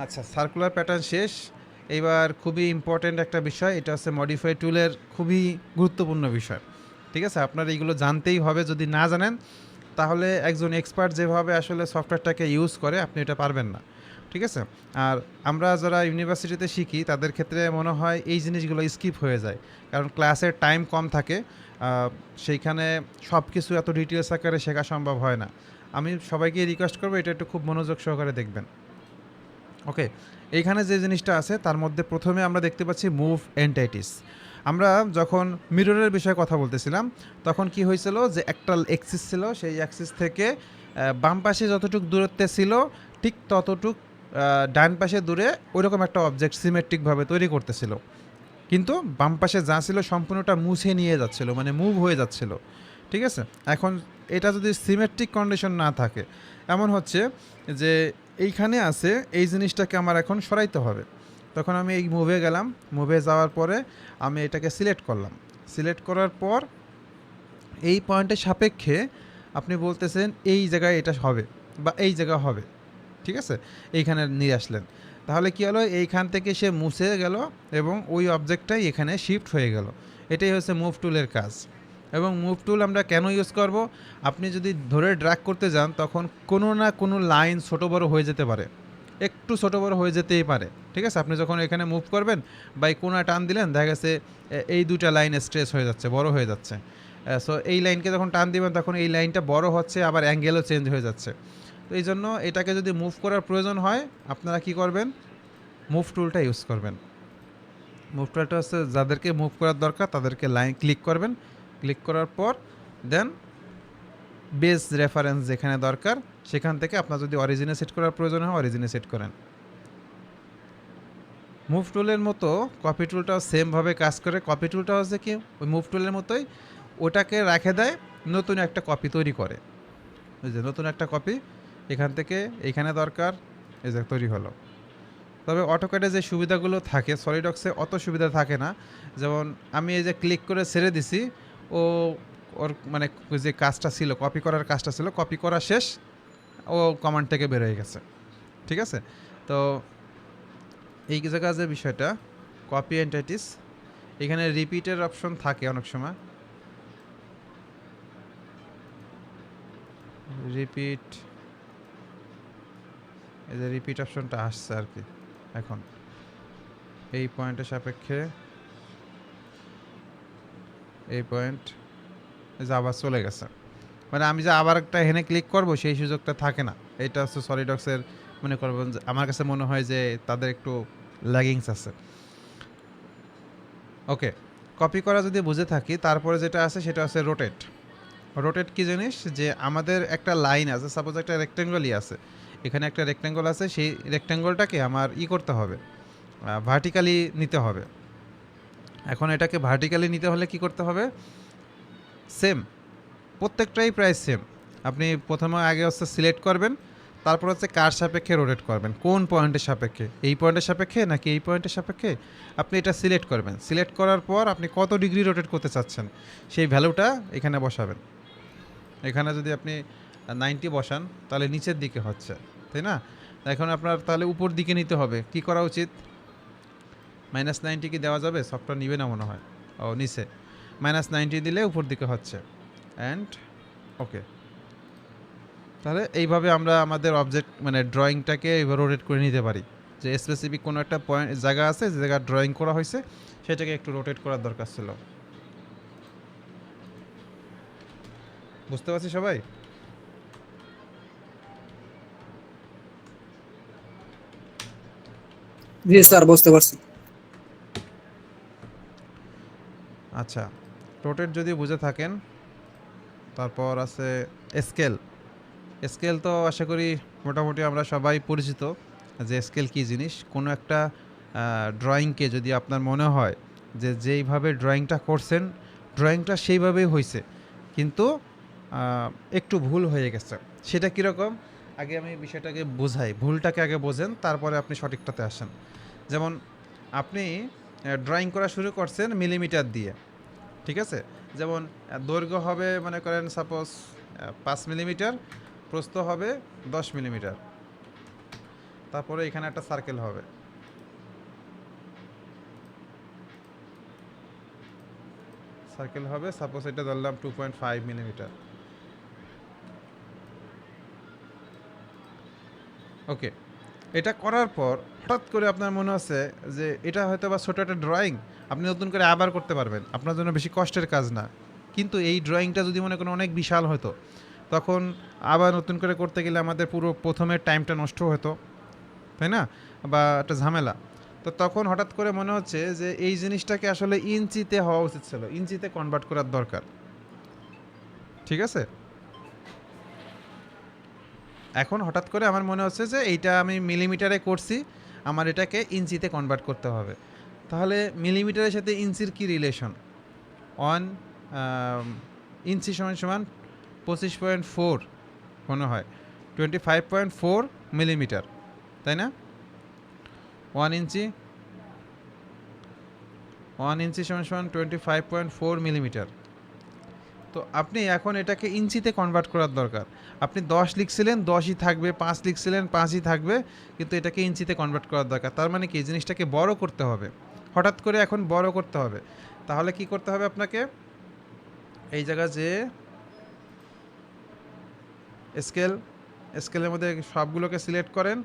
আচ্ছা, সার্কুলার প্যাটার্ন শেষ। এবার খুবই ইম্পর্ট্যান্ট একটা বিষয়, এটা হচ্ছে মডিফাই টুলের খুবই গুরুত্বপূর্ণ বিষয়। ঠিক আছে, আপনার এইগুলো জানতেই হবে। যদি না জানেন তাহলে একজন এক্সপার্ট যেভাবে আসলে সফটওয়্যারটাকে ইউজ করে আপনি এটা পারবেন না। ঠিক আছে, আর আমরা যারা ইউনিভার্সিটিতে শিখি তাদের ক্ষেত্রে মনে হয় এই জিনিসগুলো স্কিপ হয়ে যায়, কারণ ক্লাসের টাইম কম থাকে, সেইখানে সব কিছু এত ডিটেলস আকারে শেখা সম্ভব হয় না। আমি সবাইকে রিকোয়েস্ট করবো এটা একটু খুব মনোযোগ সহকারে দেখবেন। ওকে, এইখানে যে জিনিসটা আছে তার মধ্যে প্রথমে আমরা দেখতে পাচ্ছি মুভ এন্টাইটিস। আমরা যখন মিররের বিষয়ে কথা বলতেছিলাম তখন কি হয়েছিল যে একটা অ্যাক্সিস ছিল, সেই অ্যাক্সিস থেকে বাম পাশে যতটুক দূরত্বে ছিল ঠিক ততটুক ডান পাশে দূরে ওইরকম একটা অবজেক্ট সিমেট্রিকভাবে তৈরি করতেছিল, কিন্তু বাম পাশে যা ছিল সম্পূর্ণটা মুছে নিয়ে যাচ্ছিল, মানে মুভ হয়ে যাচ্ছিল। ঠিক আছে, এখন এটা যদি সিমেট্রিক কন্ডিশন না থাকে, এমন হচ্ছে যে এইখানে আছে এই জিনিসটাকে আমার এখন সরাইতে হবে। তখন আমি এই মুভে গেলাম, মুভে যাওয়ার পরে আমি এটাকে সিলেক্ট করলাম। সিলেক্ট করার পর এই পয়েন্টের সাপেক্ষে আপনি বলতেছেন এই জায়গায় এটা হবে বা এই জায়গা হবে, ঠিক আছে? এইখানে নিয়ে আসলেন, তাহলে কি হলো, এইখান থেকে সে মুছে গেল এবং ওই অবজেক্টটাই এখানে শিফট হয়ে গেল। এটাই হচ্ছে মুভ টুলের কাজ। এবং মুভ টুল আমরা কেন ইউজ করব, আপনি যদি ধরে ড্র্যাগ করতে যান তখন কোনো না কোনো লাইন ছোটো বড় হয়ে যেতে পারে, একটু ছোটো বড় হয়ে যেতেই পারে, ঠিক আছে? আপনি যখন এখানে মুভ করবেন বা এই কোণা টান দিলেন, দেখা গেছে এই দুটা লাইন স্ট্রেস হয়ে যাচ্ছে, বড় হয়ে যাচ্ছে। সো এই লাইনকে যখন টান দিবেন তখন এই লাইনটা বড় হচ্ছে, আবার অ্যাঙ্গেলও চেঞ্জ হয়ে যাচ্ছে। তো এই জন্য এটাকে যদি মুভ করার প্রয়োজন হয় আপনারা কি করবেন, মুভ টুলটা ইউজ করবেন। মুভ টুলটা হচ্ছে যাদেরকে মুভ করার দরকার তাদেরকে লাইন ক্লিক করবেন, ক্লিক করার পর দেন বেস রেফারেন্স যেখানে দরকার সেখান থেকে আপনার যদি অরিজিনে সেট করার প্রয়োজন হয় অরিজিনে সেট করেন। মুভ টুলের মতো কপি টুলটাও সেমভাবে কাজ করে। কপি টুলটা হচ্ছে কি ওই মুভ টুলের মতোই, ওটাকে রেখে দেয়, নতুন একটা কপি তৈরি করে। ওই যে নতুন একটা কপি এখান থেকে এইখানে দরকার, এই যে তৈরি হলো। তবে অটোক্যাডে যে সুবিধাগুলো থাকে সলিডওয়ার্কসে অত সুবিধা থাকে না। যেমন আমি এই যে ক্লিক করে ছেড়ে দিছি, ও ওর মানে যে কাজটা ছিল, কপি করার কাজটা ছিল, কপি করা শেষ, ও কমান্ড থেকে বের হয়ে গেছে, ঠিক আছে? তো এই জায়গা যে বিষয়টা কপি এন্টিটিস, এখানে রিপিটের অপশন থাকে অনেক সময়, রিপিট, এই যে রিপিট অপশনটা আসছে আর কি এখন এই পয়েন্টের সাপেক্ষে, এই পয়েন্ট এই যে আবার চলে গেছে, মানে আমি যে আবার একটা এখানে ক্লিক করব সেই সুযোগটা থাকে না। এটা হচ্ছে সলিডওয়ার্কসের, মনে করবেন যে আমার কাছে মনে হয় যে তাদের একটু ল্যাগিংস আছে। ওকে, কপি করা যদি বুঝে থাকি, তারপরে যেটা আছে সেটা হচ্ছে রোটেট। রোটেট কী জিনিস, যে আমাদের একটা লাইন আছে, সাপোজ একটা রেক্ট্যাঙ্গলই আছে, এখানে একটা রেক্ট্যাঙ্গল আছে, সেই রেক্ট্যাঙ্গলটাকে আমার করতে হবে, ভার্টিক্যালি নিতে হবে। এখন এটাকে ভার্টিক্যালি নিতে হলে কি করতে হবে, সেম প্রত্যেকটাই প্রায় সেম। আপনি প্রথমে আগে হচ্ছে সিলেক্ট করবেন, তারপর হচ্ছে কার সাপেক্ষে রোটেট করবেন, কোন পয়েন্টের সাপেক্ষে, এই পয়েন্টের সাপেক্ষে নাকি এই পয়েন্টের সাপেক্ষে, আপনি এটা সিলেক্ট করবেন। সিলেক্ট করার পর আপনি কত ডিগ্রি রোটেট করতে চাচ্ছেন সেই ভ্যালুটা এখানে বসাবেন। এখানে যদি আপনি 90 বসান তাহলে নিচের দিকে হচ্ছে, তাই না? এখন আপনার তাহলে উপর দিকে নিতে হবে, কি করা উচিত, -90 কি দেওয়া যাবে? সফটওয়্যার নিবে না মনে হয়, ও নিচে -90 দিলে উপর দিকে হচ্ছে। অ্যান্ড ওকে, তাহলে এইভাবে আমরা আমাদের অবজেক্ট মানে ড্রয়িংটাকে এইভাবে রোটেট করে নিতে পারি, যে স্পেসিফিক কোনো একটা পয়েন্ট জায়গা আছে যে জায়গা ড্রয়িং করা হয়েছে সেটাকে একটু রোটেট করার দরকার ছিল। বুঝতে পারছি সবাই? জি স্যার, বুঝতে পারছি। আচ্ছা, রোটেট যদি বুঝে থাকেন, তারপর আছে স্কেল। স্কেল তো আশা করি মোটামুটি আমরা সবাই পরিচিত যে স্কেল কী জিনিস। কোনো একটা ড্রয়িংকে যদি আপনার মনে হয় যে যেইভাবে ড্রয়িংটা করছেন ড্রয়িংটা সেইভাবেই হয়েছে, কিন্তু একটু ভুল হয়ে গেছে, সেটা কীরকম, আগে আমি বিষয়টাকে বোঝাই, ভুলটাকে আগে বোঝেন তারপরে আপনি সঠিকটাতে আসেন। যেমন আপনি ড্রয়িং করা শুরু করছেন মিলিমিটার দিয়ে, ঠিক আছে? যেমন দৈর্ঘ্য হবে মনে করেন সাপোজ 5 মিলিমিটার, প্রস্থ হবে 10 মিলিমিটার, তারপরে এখানে একটা সার্কেল হবে, সাপোজ এটা ধরলাম 2.5 মিলিমিটার। ওকে, এটা করার পর হঠাৎ করে আপনার মনে হচ্ছে যে এটা হয়তো বা ছোটো একটা ড্রয়িং, আপনি নতুন করে আবার করতে পারবেন, আপনার জন্য বেশি কষ্টের কাজ না। কিন্তু এই ড্রয়িংটা যদি মনে করেন অনেক বিশাল হতো, তখন আবার নতুন করে করতে গেলে আমাদের পুরো প্রথমের টাইমটা নষ্ট হতো, তাই না? বা একটা ঝামেলা। তো তখন হঠাৎ করে মনে হচ্ছে যে এই জিনিসটাকে আসলে ইঞ্চিতে হওয়া উচিত ছিল, ইঞ্চিতে কনভার্ট করার দরকার, ঠিক আছে? এখন হঠাৎ করে আমার মনে হচ্ছে যে এইটা আমি মিলিমিটারে করছি, আমার এটাকে ইঞ্চিতে কনভার্ট করতে হবে। তাহলে মিলিমিটারের সাথে ইঞ্চির কি রিলেশন? 1 ইঞ্চি সমান 25.4 মনে হয়, 25.4 মিলিমিটার, তাই না? 1 ইঞ্চি সমান 25.4 মিলিমিটার। তো আপনি এখন এটাকে ইঞ্চিতে কনভার্ট করার দরকার। আপনি 10 লিখছিলেন 10ই থাকবে, 5 লিখছিলেন 5ই থাকবে, কিন্তু এটাকে ইঞ্চিতে কনভার্ট করার দরকার। তার মানে কি, জিনিসটাকে বড় করতে হবে, হঠাৎ করে এখন বড় করতে হবে। তাহলে কি করতে হবে আপনাকে? এই জায়গায় যে স্কেলের মধ্যে সবগুলোকে সিলেক্ট করেন,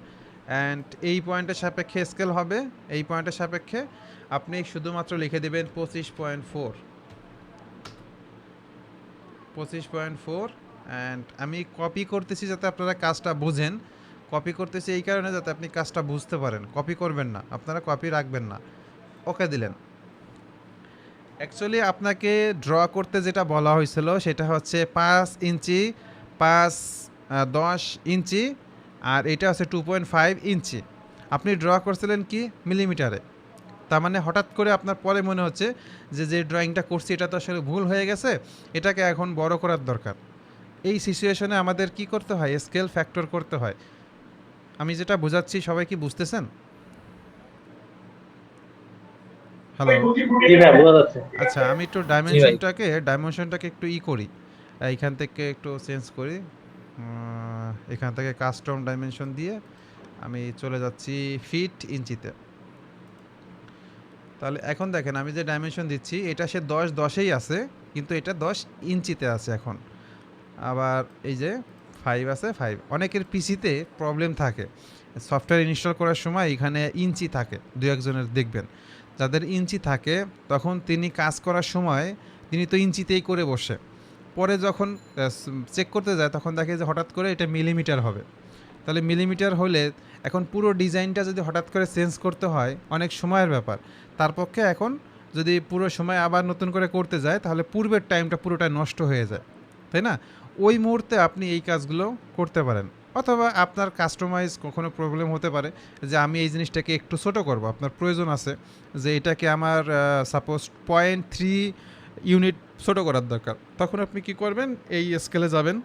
অ্যান্ড এই পয়েন্টের সাপেক্ষে স্কেল হবে, এই পয়েন্টের সাপেক্ষে আপনি শুধুমাত্র লিখে দেবেন 25.4। অ্যান্ড আমি কপি করতেছি যাতে আপনারা কাজটা বুঝেন। কপি করতেছি এই কারণে যাতে আপনি কাজটা বুঝতে পারেন। কপি করবেন না, আপনারা কপি রাখবেন না। ওকে দিলেন। অ্যাকচুয়ালি আপনাকে ড্র করতে যেটা বলা হয়েছিল সেটা হচ্ছে 5 ইঞ্চি 10 ইঞ্চি, আর এটা হচ্ছে 2.5 ইঞ্চি। আপনি ড্র করছিলেন কি মিলিমিটারে। তার মানে হঠাৎ করে আপনার পরে মনে হচ্ছে যে ড্রয়িংটা করছি এটা তো আসলে ভুল হয়ে গেছে, এটাকে এখন বড় করার দরকার। এই সিচুয়েশনে আমাদের কি করতে হয়? স্কেল ফ্যাক্টর করতে হয়। আমি যেটা বোঝাচ্ছি সবাই কি বুঝতেছেন? হ্যালো? জি ভাই, বোঝা যাচ্ছে। আচ্ছা, আমি একটু জি ভাই। ডাইমেনশনটাকে একটু করি, এইখান থেকে একটু চেঞ্জ করি। এখান থেকে কাস্টম ডাইমেনশন দিয়ে আমি চলে যাচ্ছি ফিট ইঞ্চিতে। তাহলে এখন দেখেন আমি যে ডাইমেনশন দিচ্ছি এটা সে 10-10এই আছে, কিন্তু এটা 10 ইঞ্চিতে আছে এখন। আবার এই যে 5 আছে, 5 অনেকের পিসিতে প্রবলেম থাকে, সফটওয়্যার ইনস্টল করার সময় এখানে ইঞ্চি থাকে, দু একজনের দেখবেন যাদের ইঞ্চি থাকে, তখন তিনি কাজ করার সময় তিনি তো ইঞ্চিতেই করে বসে, পরে যখন চেক করতে যায় তখন দেখে যে হঠাৎ করে এটা মিলিমিটার হবে। তাহলে মিলিমিটার হলে এখন পুরো ডিজাইনটা যদি হঠাৎ করে চেঞ্জ করতে হয় অনেক সময়ের ব্যাপার। তার পক্ষে এখন যদি পুরো সময় আবার নতুন করে করতে যায় তাহলে পূর্বের টাইমটা পুরোটা নষ্ট হয়ে যায়, তাই না? ওই মুহূর্তে আপনি এই কাজগুলো করতে পারেন। অথবা আপনার কাস্টমাইজ কখনো প্রবলেম হতে পারে যে আমি এই জিনিসটাকে একটু ছোটো করব, আপনার প্রয়োজন আছে যে এটাকে আমার সাপোজ 0.3 ইউনিট ছোটো করার দরকার। তখন আপনি কি করবেন? এই স্কেলে যাবেন,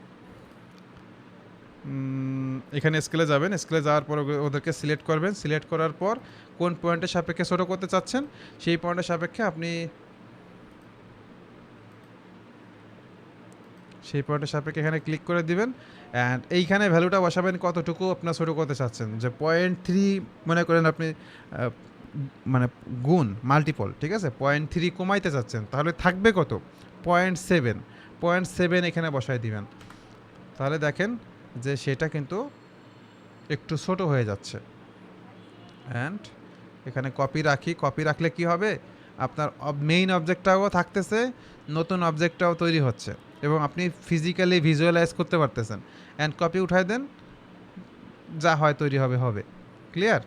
এখানে স্কেলে যাবেন, স্কেলে যাওয়ার পর ওদেরকে সিলেক্ট করবেন। সিলেক্ট করার পর কোন পয়েন্টের সাপেক্ষে ছোটো করতে চাচ্ছেন সেই পয়েন্টের সাপেক্ষে আপনি এখানে ক্লিক করে দিবেন, অ্যান্ড এইখানে ভ্যালুটা বসাবেন কতটুকু আপনার ছোটো করতে চাচ্ছেন। যে 0.3 মনে করেন আপনি মানে গুণ মাল্টিপল, ঠিক আছে, 0.3 কমাইতে চাচ্ছেন, তাহলে থাকবে কত? 0.7 এখানে বসাই দিবেন। তাহলে দেখেন যে সেটা কিন্তু একটু ছোট হয়ে যাচ্ছে। অ্যান্ড এখানে কপি রাখলে কি হবে? আপনার মেইন অবজেক্টটাও থাকতেছে, নতুন অবজেক্টটাও তৈরি হচ্ছে, এবং আপনি ফিজিক্যালি ভিজুয়ালাইজ করতে পারতেছেন। অ্যান্ড কপি উঠাই দেন, যা হয় তৈরি হবে। ক্লিয়ার?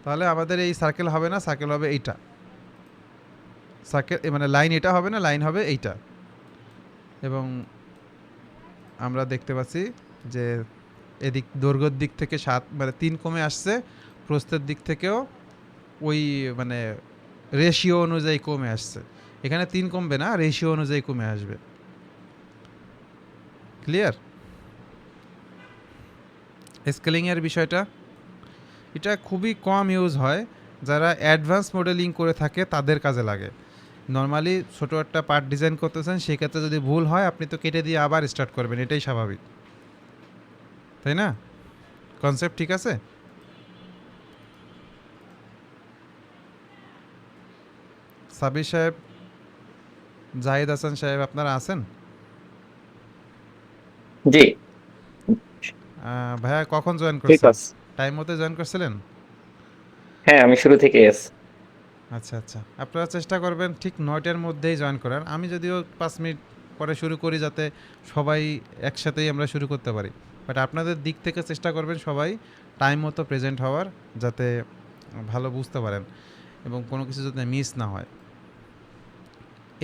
তাহলে আমাদের এই সার্কেল হবে না, সার্কেল হবে এইটা। সার্কেল মানে লাইন এটা হবে না, লাইন হবে এইটা। এবং আমরা দেখতে পাচ্ছি যে এদিক দৈর্ঘ্যের দিক থেকে 7 মানে 3 কমে আসছে, প্রস্থের দিক থেকেও ওই মানে রেশিও অনুযায়ী কমে আসছে। এখানে 3 কমবে না, রেশিও অনুযায়ী কমে আসবে। ক্লিয়ার? স্কেলিংয়ের বিষয়টা এটা খুবই কম ইউজ হয়, যারা অ্যাডভান্স মডেলিং করে থাকে তাদের কাজে লাগে। নর্মালি ছোটো একটা পার্ট ডিজাইন করতেছেন, সেক্ষেত্রে যদি ভুল হয় আপনি তো কেটে দিয়ে আবার স্টার্ট করবেন, এটাই স্বাভাবিক, তাই না? কনসেপ্ট ঠিক আছে? সাবির সাহেব, জাহিদ হাসান সাহেব, আপনারা আছেন? জি, ভাইয়া কখন জয়েন ঠিক করছেন? আছে। টাইম মতো জয়েন করছিলেন? হ্যাঁ, আমি শুরু থেকে আছি। আচ্ছা, আপনারা চেষ্টা করবেন ঠিক 9টার মধ্যেই জয়েন করার। আমি যদিও 5 মিনিট পরে শুরু করি যাতে সবাই একসাথেই আমরা শুরু করতে পারি, বাট আপনাদের দিক থেকে চেষ্টা করবেন সবাই টাইম মতো প্রেজেন্ট হওয়ার, যাতে ভালো বুঝতে পারেন এবং কোনো কিছু যাতে মিস না হয়।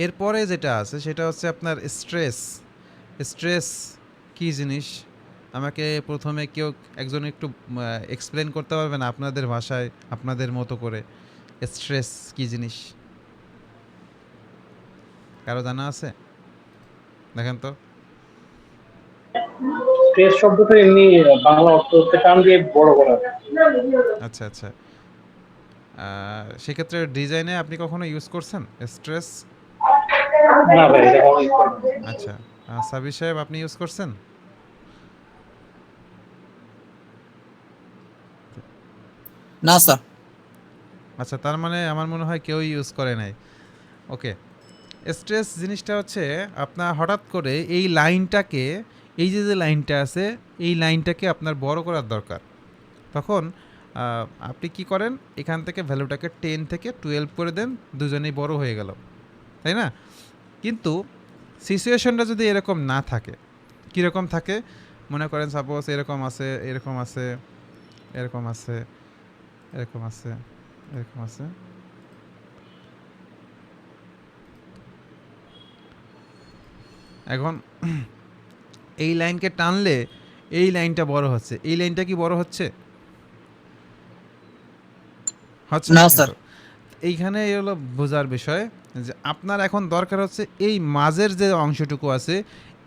এরপরে যেটা আছে সেটা হচ্ছে আপনার স্ট্রেস কী জিনিস? আমাকে প্রথমে কেউ একজন একটু এক্সপ্লেন করতে পারবেন আপনাদের ভাষায়, আপনাদের মতো করে, স্ট্রেস কী জিনিস? কারো জানা আছে? দেখেন তো। স্ট্রেস শব্দটা এমনি বাংলা অর্থ হচ্ছে টান দিয়ে বড় করা। আচ্ছা আচ্ছা, সেক্ষেত্রে ডিজাইনে আপনি কখনো ইউজ করছেন স্ট্রেস? না ভাই, এটা কখনো use করা হয় না। আচ্ছা, সাবির সাহেব আপনি ইউজ করছেন? না স্যার। আচ্ছা, তার মানে আমার মনে হয় কেউই ইউজ করে নাই। ওকে, স্ট্রেস জিনিসটা হচ্ছে আপনার হঠাৎ করে এই লাইনটাকে, এই যে লাইনটা আছে, এই লাইনটাকে আপনার বড় করার দরকার। তখন আপনি কি করেন, এখান থেকে ভ্যালুটাকে 10 থেকে 12 করে দেন, দুজনেই বড় হয়ে গেল, তাই না? কিন্তু সিচুয়েশনটা যদি এরকম না থাকে, কীরকম থাকে মনে করেন, সাপোজ এরকম আছে, এরকম আছে, এরকম আছে, এরকম আছে, এরকম আছে, এখন এই লাইনকে টানলে এই লাইনটা বড় হচ্ছে, এই লাইনটা কি বড় হচ্ছে? হচ্ছে না না স্যার। কিন্তু। এইখানে এই হলো বোঝার বিষয় যে আপনার এখন দরকার হচ্ছে এই মাঝের যে অংশটুকু আছে,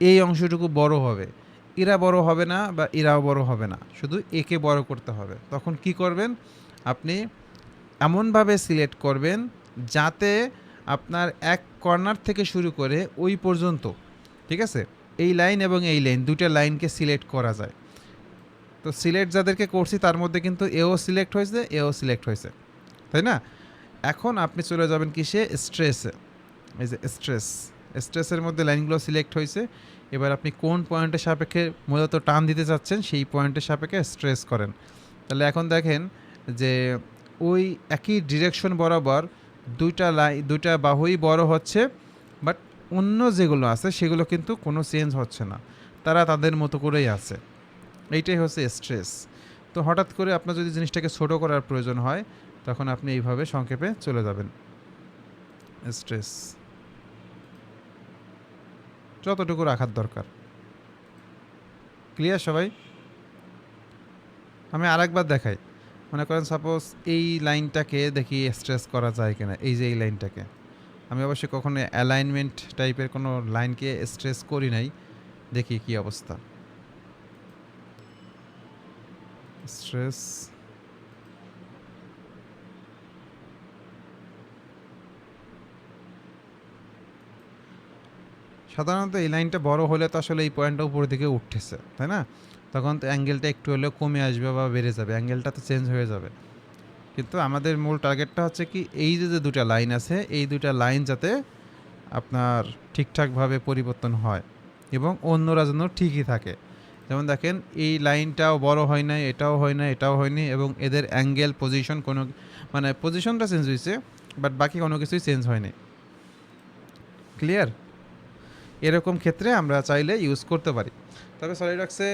এই অংশটুকু বড় হবে। এরা বড় হবে না বা এরাও বড় হবে না, শুধু একে বড় করতে হবে। তখন কি করবেন, আপনি এমনভাবে সিলেক্ট করবেন যাতে আপনার এক কর্নার থেকে শুরু করে ওই পর্যন্ত, ঠিক আছে, এই লাইন এবং এই লাইন, দুটো লাইনকে সিলেক্ট করা যায়। তো সিলেক্ট যাদেরকে করছি তার মধ্যে কিন্তু এও সিলেক্ট হয়েছে, এও সিলেক্ট হয়েছে, তাই না? এখন আপনি চলে যাবেন কিসে, স্ট্রেসে। এই যে স্ট্রেস, স্ট্রেসের মধ্যে লাইনগুলো সিলেক্ট হয়েছে। এবার আপনি কোন পয়েন্টের সাপেক্ষে মূলত টান দিতে চাচ্ছেন সেই পয়েন্টের সাপেক্ষে স্ট্রেস করেন। তাহলে এখন দেখেন যে ওই একই ডিরেকশন বরাবর দুইটা বাহুই বড় হচ্ছে, বাট অন্য যেগুলো আছে সেগুলো কিন্তু কোনো চেঞ্জ হচ্ছে না, তারা তাদের মতো করেই আছে। এইটাই হচ্ছে স্ট্রেস। তো হঠাৎ করে আপনার যদি জিনিসটাকে ছোট করার প্রয়োজন হয়, তখন আপনি এইভাবে সংক্ষেপে চলে যাবেন, স্ট্রেস যতটুকু রাখার দরকার। ক্লিয়ার সবাই? আমি আরেকবার দেখাই। মনে করেন সাপোজ এই লাইনটাকে দেখি স্ট্রেস করা যায় কিনা। এই যে এই লাইনটাকে আমি অবশ্যই কখনো অ্যালাইনমেন্ট টাইপের কোনো লাইনকে স্ট্রেস করি নাই, দেখি কি অবস্থা। স্ট্রেস, সাধারণত এই লাইনটা বড় হলে তো আসলে এই পয়েন্টটা উপর দিকে উঠতেছে, তাই না? তখন তো অ্যাঙ্গেলটা একটু হলেও কমে আসবে বা বেড়ে যাবে, অ্যাঙ্গেলটা তো চেঞ্জ হয়ে যাবে। কিন্তু আমাদের মূল টার্গেটটা হচ্ছে কি, এই যে দুটা লাইন আছে, এই দুটা লাইন যাতে আপনার ঠিকঠাকভাবে পরিবর্তন হয় এবং অন্যরা যেন ঠিকই থাকে। যেমন দেখেন এই লাইনটাও বড় হয় নাই, এটাও হয় না, এটাও হয়নি, এবং এদের অ্যাঙ্গেল, পজিশন, কোনো মানে পজিশনটা চেঞ্জ হয়েছে, বাট বাকি কোনো কিছুই চেঞ্জ হয়নি। ক্লিয়ার? এরকম ক্ষেত্রে আমরা চাইলে ইউজ করতে পারি। তবে সলিডওয়ার্কসে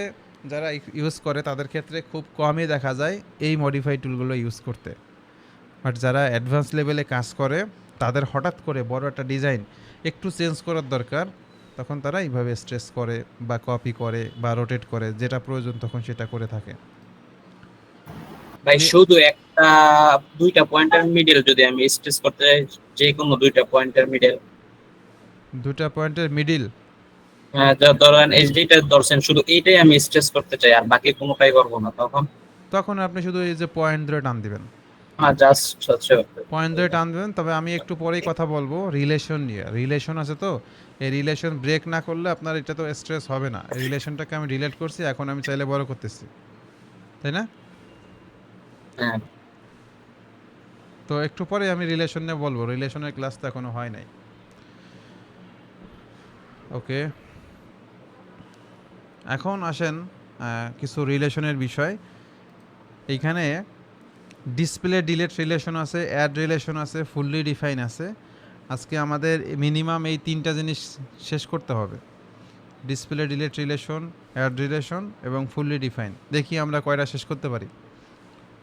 যারা ইউজ করে তাদের ক্ষেত্রে খুব কমই দেখা যায় এই মডিফাই টুলগুলো ইউজ করতে। বাট যারা অ্যাডভান্স লেভেলে কাজ করে, তাদের হঠাৎ করে বড় একটা ডিজাইন একটু চেঞ্জ করার দরকার, তখন তারা এইভাবে স্ট্রেস করে বা কপি করে বা রোটেট করে, যেটা প্রয়োজন তখন সেটা করে থাকে। ভাই শুধু একটা দুইটা পয়েন্টের মিডল যদি আমি স্ট্রেস করতে চাই, যে কোনো দুইটা পয়েন্টের মিডল, দুটা পয়েন্টের মিডিল, ধরেন এই যেটা ধরছেন শুধু এইটাই আমি স্ট্রেস করতে চাই আর বাকি কোনোটাই করবো না, তখন তখন আপনি শুধু এই যে পয়েন্ট ধরে টান দিবেন, জাস্ট হচ্ছে পয়েন্ট ধরে টান দেবেন। তবে আমি একটু পরেই কথা বলবো রিলেশন নিয়ে। রিলেশন আছে তো, এই রিলেশন ব্রেক না করলে আপনার এটা তো স্ট্রেস হবে না। রিলেশনটাকে আমি রিলেট করছি, এখন আমি চাইলে বড় করতেছি, তাই না? হ্যাঁ। তো একটু পরে আমি রিলেশন নিয়ে বলবো, রিলেশনের ক্লাস তো এখনো হয় নাই। ওকে, এখন আসেন কিছু রিলেশনের বিষয়। এইখানে ডিসপ্লে ডিলেট রিলেশন আছে, অ্যাড রিলেশন আছে, ফুললি ডিফাইন আছে। আজকে আমাদের মিনিমাম এই তিনটা জিনিস শেষ করতে হবে, display delete relation, add relation এবং ফুললি ডিফাইন। দেখি আমরা কয়টা শেষ করতে পারি।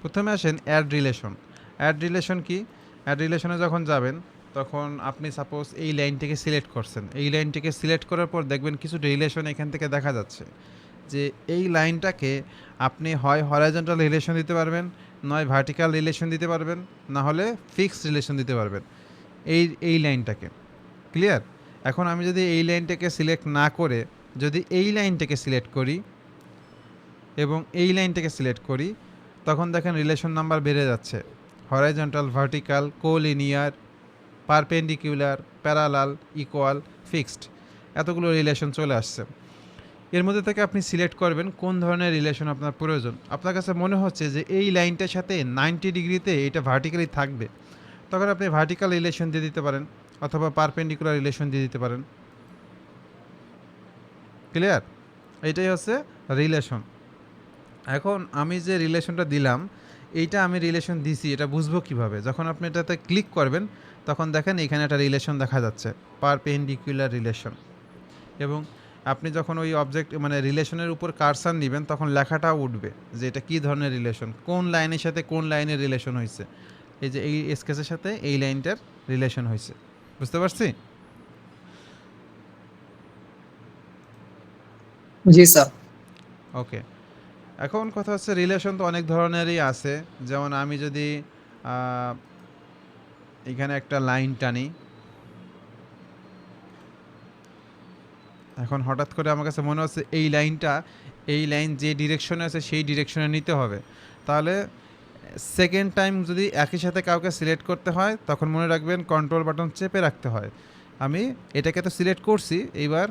প্রথমে আসেন অ্যাড রিলেশন। অ্যাড রিলেশন কি? অ্যাড রিলেশনে যখন যাবেন, তখন আপনি সাপোজ এই লাইনটিকে সিলেক্ট করছেন। এই লাইনটিকে সিলেক্ট করার পর দেখবেন কিছু রিলেশন এখান থেকে দেখা যাচ্ছে, যে এই লাইনটাকে আপনি হয় হরাইজন্টাল রিলেশন দিতে পারবেন, নয় ভার্টিক্যাল রিলেশন দিতে পারবেন, না হলে ফিক্সড রিলেশন দিতে পারবেন এই লাইনটাকে। ক্লিয়ার? এখন আমি যদি এই লাইনটাকে সিলেক্ট না করে যদি এই লাইনটাকে সিলেক্ট করি এবং এই লাইনটাকে সিলেক্ট করি, তখন দেখেন রিলেশন নাম্বার বেড়ে যাচ্ছে। Horizontal, vertical, collinear, perpendicular, parallel, equal, fixed, এতগুলো রিলেশন চলে আসছে। এর মধ্যে থেকে আপনি সিলেক্ট করবেন কোন ধরনের রিলেশন আপনার প্রয়োজন। আপনার কাছে মনে হচ্ছে যে এই লাইনটার সাথে 90 ডিগ্রিতে এটা ভার্টিক্যালি থাকবে, তখন আপনি ভার্টিক্যাল রিলেশন দিয়ে দিতে পারেন অথবা পারপেন্ডিকুলার রিলেশন দিয়ে দিতে পারেন। ক্লিয়ার? এইটাই হচ্ছে রিলেশন। এখন আমি যে রিলেশনটা দিলাম, এইটা আমি রিলেশন দিছি, এটা বুঝবো কিভাবে? যখন আপনি এটাতে ক্লিক করবেন তখন দেখেন এখানে একটা রিলেশন দেখা যাচ্ছে, পারপেন্ডিকুলার রিলেশন। এবং আপনি যখন ওই অবজেক্ট মানে রিলেশনের উপর কারসার নেবেন তখন লেখাটা উঠবে যে এটা কী ধরনের রিলেশন, কোন লাইনের সাথে কোন লাইনের রিলেশন হয়েছে। এই যে এই স্কেচের সাথে এই লাইনটার রিলেশন হয়েছে। বুঝতে পারছি? জি স্যার। ওকে, এখন কথা হচ্ছে রিলেশন তো অনেক ধরনেরই আছে। যেমন আমি যদি এখানে একটা লাইন টানি, এখন হঠাৎ করে আমার কাছে মনে হচ্ছে এই লাইন যে ডিরেকশনে আছে সেই ডিরেকশনে নিতে হবে। তাহলে সেকেন্ড টাইম যদি একই সাথে কাউকে সিলেক্ট করতে হয় তখন মনে রাখবেন কন্ট্রোল বাটন চেপে রাখতে হয়। আমি এটাকে তো সিলেক্ট করছি, এইবার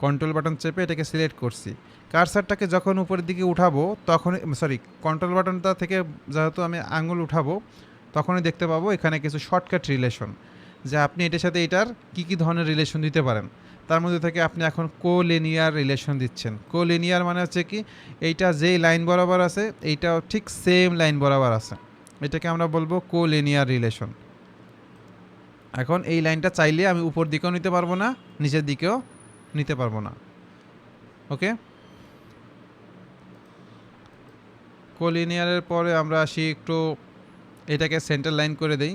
কন্ট্রোল বাটন চেপে এটাকে সিলেক্ট করছি। কারসারটাকে যখন উপরের দিকে উঠাবো তখন কন্ট্রোল বাটনটা থেকে যেহেতু আমি আঙুল উঠাবো তখনই দেখতে পাবো এখানে কিছু শর্টকাট রিলেশন, যে আপনি এটার সাথে এটার কী ধরনের রিলেশন দিতে পারেন। তার মধ্যে থেকে আপনি এখন কোলিনিয়ার রিলেশন দিচ্ছেন। কোলিনিয়ার মানে হচ্ছে কি, এইটা যেই লাইন বরাবর আছে এইটাও ঠিক সেম লাইন বরাবর আছে, এটাকে আমরা বলবো কোলিনিয়ার রিলেশন। এখন এই লাইনটা চাইলে আমি উপর দিকেও নিতে পারবো না, নিচের দিকেও নিতে পারবো না। ওকে, কোলিনিয়ারের পরে আমরা আসি একটু এটাকে সেন্টার লাইন করে দেই।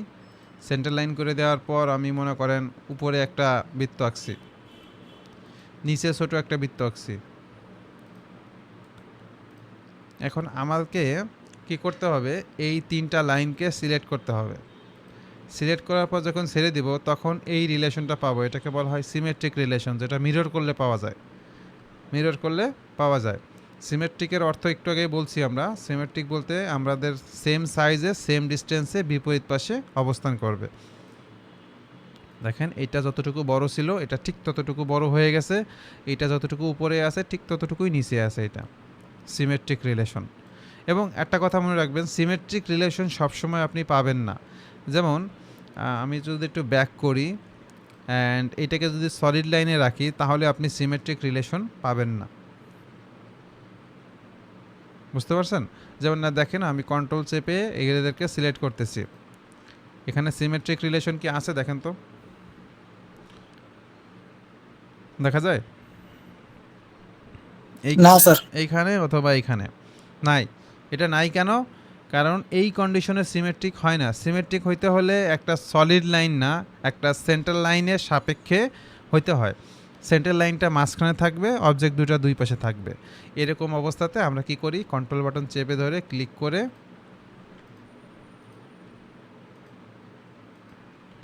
সেন্টার লাইন করে দেওয়ার পর আমি মনে করেন উপরে একটা বৃত্ত আঁকছি, নিচে ছোট একটা বৃত্ত আঁকছি। এখন আমাকে কি করতে হবে, এই তিনটা লাইনকে সিলেক্ট করতে হবে। সিলেক্ট করার পর যখন ছেড়ে দিব তখন এই রিলেশনটা পাবো, এটাকে বলা হয় সিমেট্রিক রিলেশন, যেটা মিরর করলে পাওয়া যায়। মিরর করলে পাওয়া যায়। সিমেট্রিকের অর্থ একটু আগেই বলছি আমরা। সিমেট্রিক বলতে আমাদের সেম সাইজে সেম ডিস্টেন্সে বিপরীত পাশে অবস্থান করবে। দেখেন এটা যতটুকু বড় ছিল এটা ঠিক ততটুকু বড় হয়ে গেছে, এটা যতটুকু উপরে আছে ঠিক ততটুকুই নিচে আছে। এটা সিমেট্রিক রিলেশন। এবং একটা কথা মনে রাখবেন, সিমেট্রিক রিলেশন সবসময় আপনি পাবেন না। যেমন আমি যদি একটু ব্যাক করি অ্যান্ড এটাকে যদি সলিড লাইনে রাখি তাহলে আপনি সিমেট্রিক রিলেশন পাবেন না। বুঝতে পারছেন? যেমন না দেখেন আমি কন্ট্রোল চেপে এদেরকে সিলেক্ট করতেছি, এখানে সিমেট্রিক রিলেশন কি আছে দেখেন তো, দেখা যায় না স্যার। এইখানে অথবা এইখানে নাই। এটা নাই কেন? কারণ এই কন্ডিশনে সিমেট্রিক হয় না। সিমেট্রিক হইতে হলে একটা সলিড লাইন না, একটা সেন্টার লাইনের সাপেক্ষে হইতে হয়। সেন্টার লাইনটা মাঝখানে থাকবে, অবজেক্ট দুটো দুই পাশে থাকবে। এরকম অবস্থাতে আমরা কি করি, কন্ট্রোল বাটন চেপে ধরে ক্লিক করে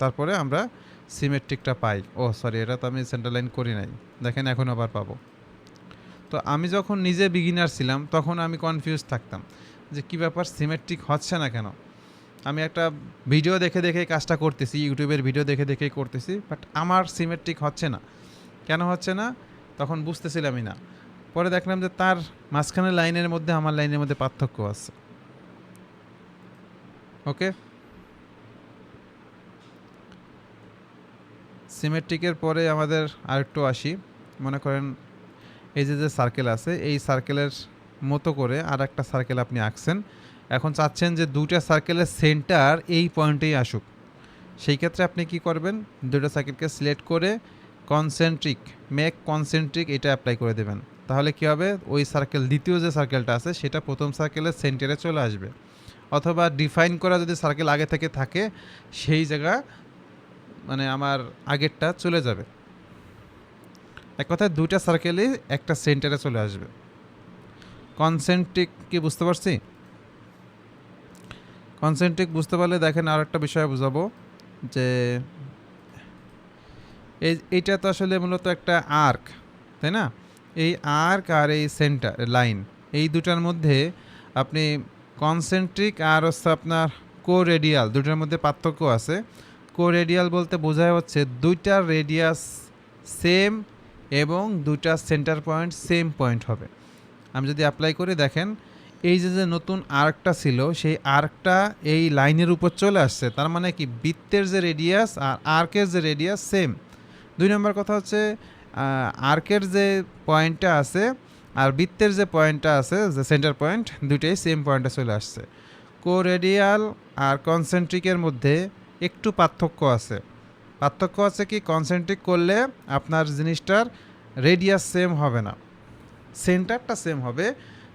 তারপরে আমরা সিমেট্রিকটা পাই। ও সরি, এটা তো আমি সেন্টার লাইন করি নাই, দেখেন এখন আবার পাবো। তো আমি যখন নিজে বিগিনার ছিলাম তখন আমি কনফিউজ থাকতাম যে কী ব্যাপার, সিমেট্রিক হচ্ছে না কেন। আমি একটা ভিডিও দেখে দেখে কাজটা করতেছি, ইউটিউবের ভিডিও দেখে দেখেই করতেছি, বাট আমার সিমেট্রিক হচ্ছে না। কেন হচ্ছে না তখন বুঝতেছিলামই না। পরে দেখলাম যে তার মাঝখানের লাইনের মধ্যে আমার লাইনের মধ্যে পার্থক্য আছে। ওকে, সিমেট্রিকের পরে আমাদের আরেকটু আসি। মনে করেন এই যে সার্কেল আছে, এই সার্কেলের মতো করে আর একটা সার্কেল আপনি আঁকছেন। এখন চাচ্ছেন যে দুইটা সার্কেলের সেন্টার এই পয়েন্টেই আসুক। সেই ক্ষেত্রে আপনি কি করবেন, দুটো সার্কেলকে সিলেক্ট করে কনসেন্ট্রিক, মেক কনসেন্ট্রিক এটা অ্যাপ্লাই করে দেবেন। তাহলে কি হবে, ওই সার্কেল দ্বিতীয় যে সার্কেলটা আছে সেটা প্রথম সার্কেলের সেন্টারে চলে আসবে। অথবা ডিফাইন করা যদি সার্কেল আগে থেকে থাকে সেই জায়গা মানে আমার আগেরটা চলে যাবে। এক কথায় দুইটা সার্কেলই একটা সেন্টারে চলে আসবে। কনসেন্ট্রিক কি বুঝতে পারছি? কনসেন্ট্রিক বুঝতে পারলে দেখেন আর একটা বিষয় বুঝাবো, যে এইটা তো আসলে মূলত একটা আর্ক, তাই না? এই আর্ক আর এই সেন্টার লাইন, এই দুটার মধ্যে আপনি কনসেন্ট্রিক আর হচ্ছে আপনার কোরেডিয়াল দুটার মধ্যে পার্থক্য আছে। কোরেডিয়াল বলতে বোঝায় হচ্ছে দুইটার রেডিয়াস সেম এবং দুইটা সেন্টার পয়েন্ট সেম পয়েন্ট হবে। আমি যদি অ্যাপ্লাই করে দেখেন, এই যে নতুন আর্কটা ছিল সেই আর্কটা এই লাইনের উপর চলে আসছে, তার মানে কি বৃত্তের যে রেডিয়াস আর আর্কের যে রেডিয়াস সেম। 2 নম্বর কথা হচ্ছে আর্কের যে পয়েন্টটা আছে আর বৃত্তের যে পয়েন্টটা আছে, যে সেন্টার পয়েন্ট, দুইটাই সেম পয়েন্টে চলে আসছে। কোরেডিয়াল আর কনসেন্ট্রিকের মধ্যে একটু পার্থক্য আছে। পার্থক্য আছে কি, কনসেন্ট্রিক করলে আপনার জিনিসটার রেডিয়াস সেম হবে না, সেন্টারটা সেম হবে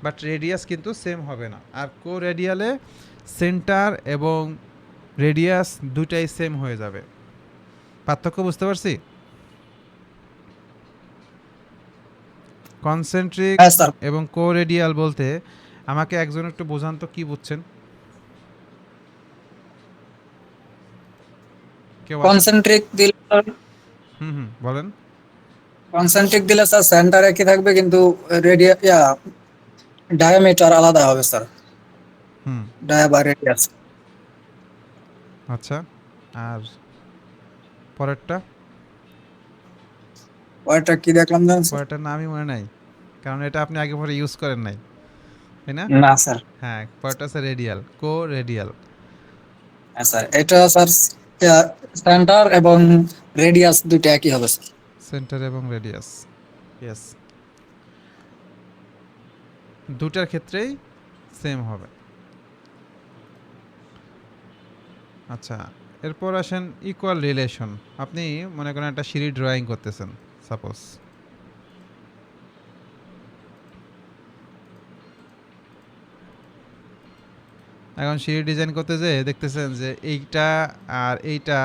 বাট রেডিয়াস কিন্তু সেম হবে না। আর কোরেডিয়ালে সেন্টার এবং রেডিয়াস দুটাই সেম হয়ে যাবে। পার্থক্য বুঝতে পারছি? কনসেন্ট্রিক হ্যাঁ স্যার। এবং কোরেডিয়াল বলতে আমাকে একজন একটু বোঝান তো, কি বুঝছেন কেউ আছেন? কনসেন্ট্রিক দিলে বলেন। কনসেন্ট্রিক দিলে স্যার সেন্টার একই থাকবে কিন্তু ডায়ামিটার আলাদা হবে স্যার, হুম ডায়া বা রেডিয়াস। আচ্ছা, আর পরেরটা? ওইটা কি দেখলাম জানেন স্যার? পরেরটার নামই মনে নাই, কারণ এটা আপনি আগে পরে ইউজ করেন নাই, তাই না? না স্যার। হ্যাঁ, পরেরটা আছে রেডিয়াল, কোরেডিয়াল। হ্যাঁ স্যার, এটা স্যার সেন্টার এবং রেডিয়াস দুইটা একই হবে স্যার। সেন্টার এবং রেডিয়াস, ইয়েস, দুটার ক্ষেত্রেই সেম হবে। আচ্ছা, এরপর আসেন ইকুয়াল রিলেশন। আপনি মনে করেন একটা সিঁড়ি ড্রয়িং করতেছেন, সাপোজ। এখন সিঁড়ি ডিজাইন করতে যেয়ে দেখতেছেন যে এইটা আর এইটা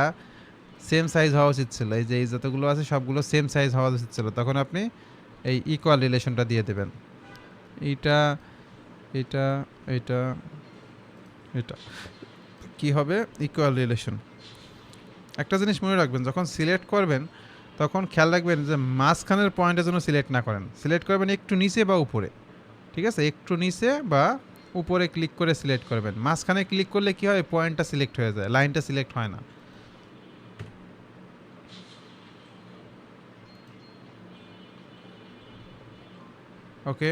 সেম সাইজ হওয়া উচিত ছিল, এই যে এই যতগুলো আছে সবগুলো সেম সাইজ হওয়া উচিত ছিল, তখন আপনি এই ইকুয়াল রিলেশনটা দিয়ে দেবেন। এইটা, এটা, এটা, এটা কি হবে? Equal relation. একটা জিনিস মনে রাখবেন, যখন সিলেক্ট করবেন তখন খেয়াল রাখবেন যে মাঝখানের পয়েন্টের জন্য সিলেক্ট না করেন, সিলেক্ট করবেন একটু নিচে বা উপরে, ঠিক আছে? একটু নিচে বা উপরে ক্লিক করে সিলেক্ট করবেন। মাঝখানে ক্লিক করলে কি হয়, পয়েন্টটা সিলেক্ট হয়ে যায়, লাইনটা সিলেক্ট হয় না। ওকে,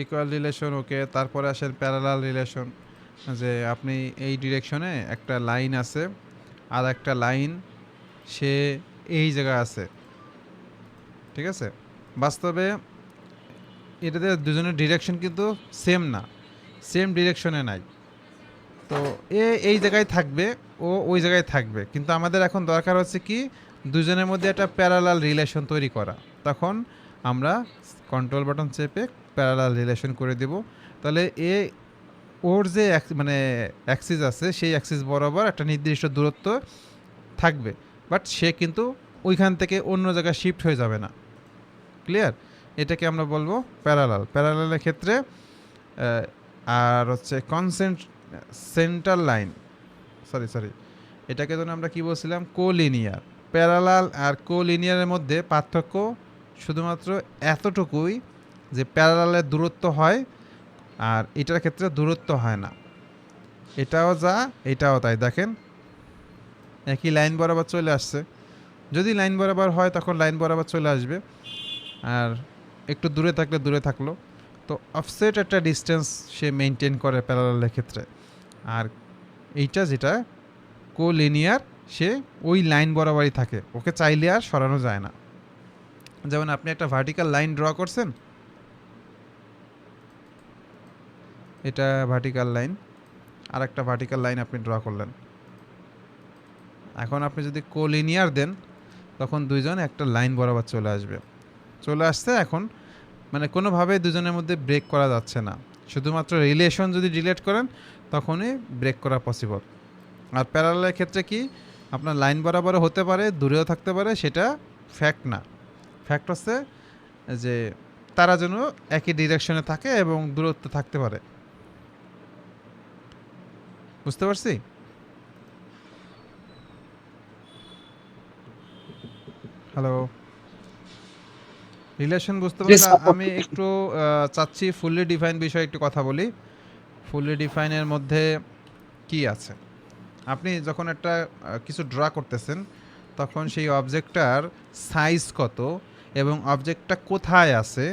ইকুয়াল রিলেশন ওকে। তারপরে আসেন প্যারালাল রিলেশন, যে আপনি এই ডিরেকশনে একটা লাইন আছে আর একটা লাইন সে এই জায়গায় আছে, ঠিক আছে? বাস্তবে এটাতে দুজনের ডিরেকশন কিন্তু সেম না, সেম ডিরেকশনে নাই। তো এই জায়গায় থাকবে, ও ওই জায়গায় থাকবে, কিন্তু আমাদের এখন দরকার হচ্ছে কি, দুজনের মধ্যে একটা প্যারালাল রিলেশন তৈরি করা। তখন আমরা কন্ট্রোল বাটন চেপে প্যারালাল রিলেশন করে দেব। তাহলে ওর যে মানে অ্যাক্সিস আছে, সেই অ্যাক্সিস বরাবর একটা নির্দিষ্ট দূরত্ব থাকবে, বাট সে কিন্তু ওইখান থেকে অন্য জায়গায় শিফট হয়ে যাবে না। ক্লিয়ার? এটাকে আমরা বলবো প্যারালাল। প্যারালালের ক্ষেত্রে আর হচ্ছে সেন্টার লাইন, সরি, এটাকে যেন আমরা কি বলছিলাম, কোলিনিয়ার। প্যারালাল আর কোলিনিয়ারের মধ্যে পার্থক্য শুধুমাত্র এতটুকুই যে প্যারালালের দূরত্ব হয় আর এটার ক্ষেত্রে দূরত্ব হয় না। এটাও যা এটাও তাই, দেখেন একই লাইন বরাবর চলে আসছে। যদি লাইন বরাবর হয় তখন লাইন বরাবর চলে আসবে, আর একটু দূরে থাকলে দূরে থাকলো। তো অফসেট একটা ডিস্টেন্স সে মেনটেন করে প্যারালালের ক্ষেত্রে। আর এইটা যেটা কোলিনিয়ার, সে ওই লাইন বরাবরই থাকে, ওকে চাইলে আর সরানো যায় না। যেমন আপনি একটা ভার্টিক্যাল লাইন ড্র করছেন, এটা ভার্টিক্যাল লাইন, আর একটা ভার্টিক্যাল লাইন আপনি ড্র করলেন। এখন আপনি যদি কোলিনিয়ার দেন তখন দুইজন একটা লাইন বরাবর চলে আসছে। এখন মানে কোনোভাবে দুজনের মধ্যে ব্রেক করা যাচ্ছে না, শুধুমাত্র রিলেশন যদি ডিলিট করেন তখনই ব্রেক করা পসিবল। আর প্যারালালের ক্ষেত্রে কি, আপনার লাইন বরাবরও হতে পারে, দূরেও থাকতে পারে, সেটা ফ্যাক্ট না। ফ্যাক্ট হচ্ছে যে তারা যেন একই ডিরেকশনে থাকে এবং দূরত্ব থাকতে পারে। বুঝতে পারছি? হ্যালো? রিলেশন বুঝতে জি, পারলে স্যার। আমি একটু চাচ্ছি ফুললি ডিফাইন বিষয়ে একটু কথা বলি। ফুললি ডিফাইনের মধ্যে কি আছে? আপনি যখন একটা কিছু ড্র করতেছেন, তখন সেই অবজেক্টটার সাইজ কত এবং অবজেক্টটা কোথায় আছে,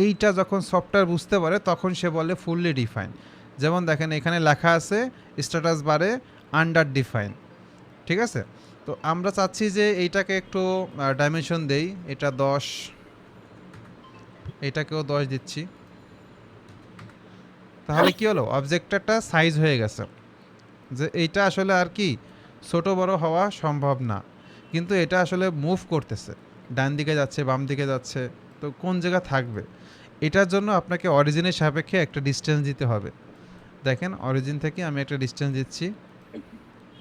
এইটা যখন সফটওয়্যার বুঝতে পারে তখন সে বলে ফুললি ডিফাইন। যেমন দেখেন এখানে লেখা আছে স্ট্যাটাস বারে আন্ডার ডিফাইন, ঠিক আছে? তো আমরা চাচ্ছি যে এইটাকে একটু ডাইমেনশন দেই, এটা 10, এটাকেও 10 দিচ্ছি। তাহলে কি হলো, অবজেক্টটা সাইজ হয়ে গেছে, যে এইটা আসলে আর কি ছোট বড় হওয়া সম্ভব না, কিন্তু এটা আসলে মুভ করতেছে, ডান দিকে যাচ্ছে বাম দিকে যাচ্ছে, তো কোন জায়গা থাকবে, এটার জন্য আপনাকে অরিজিনের সাপেক্ষে একটা ডিস্টেন্স দিতে হবে। দেখেন অরিজিন থেকে আমি একটা ডিস্টেন্স দিচ্ছি,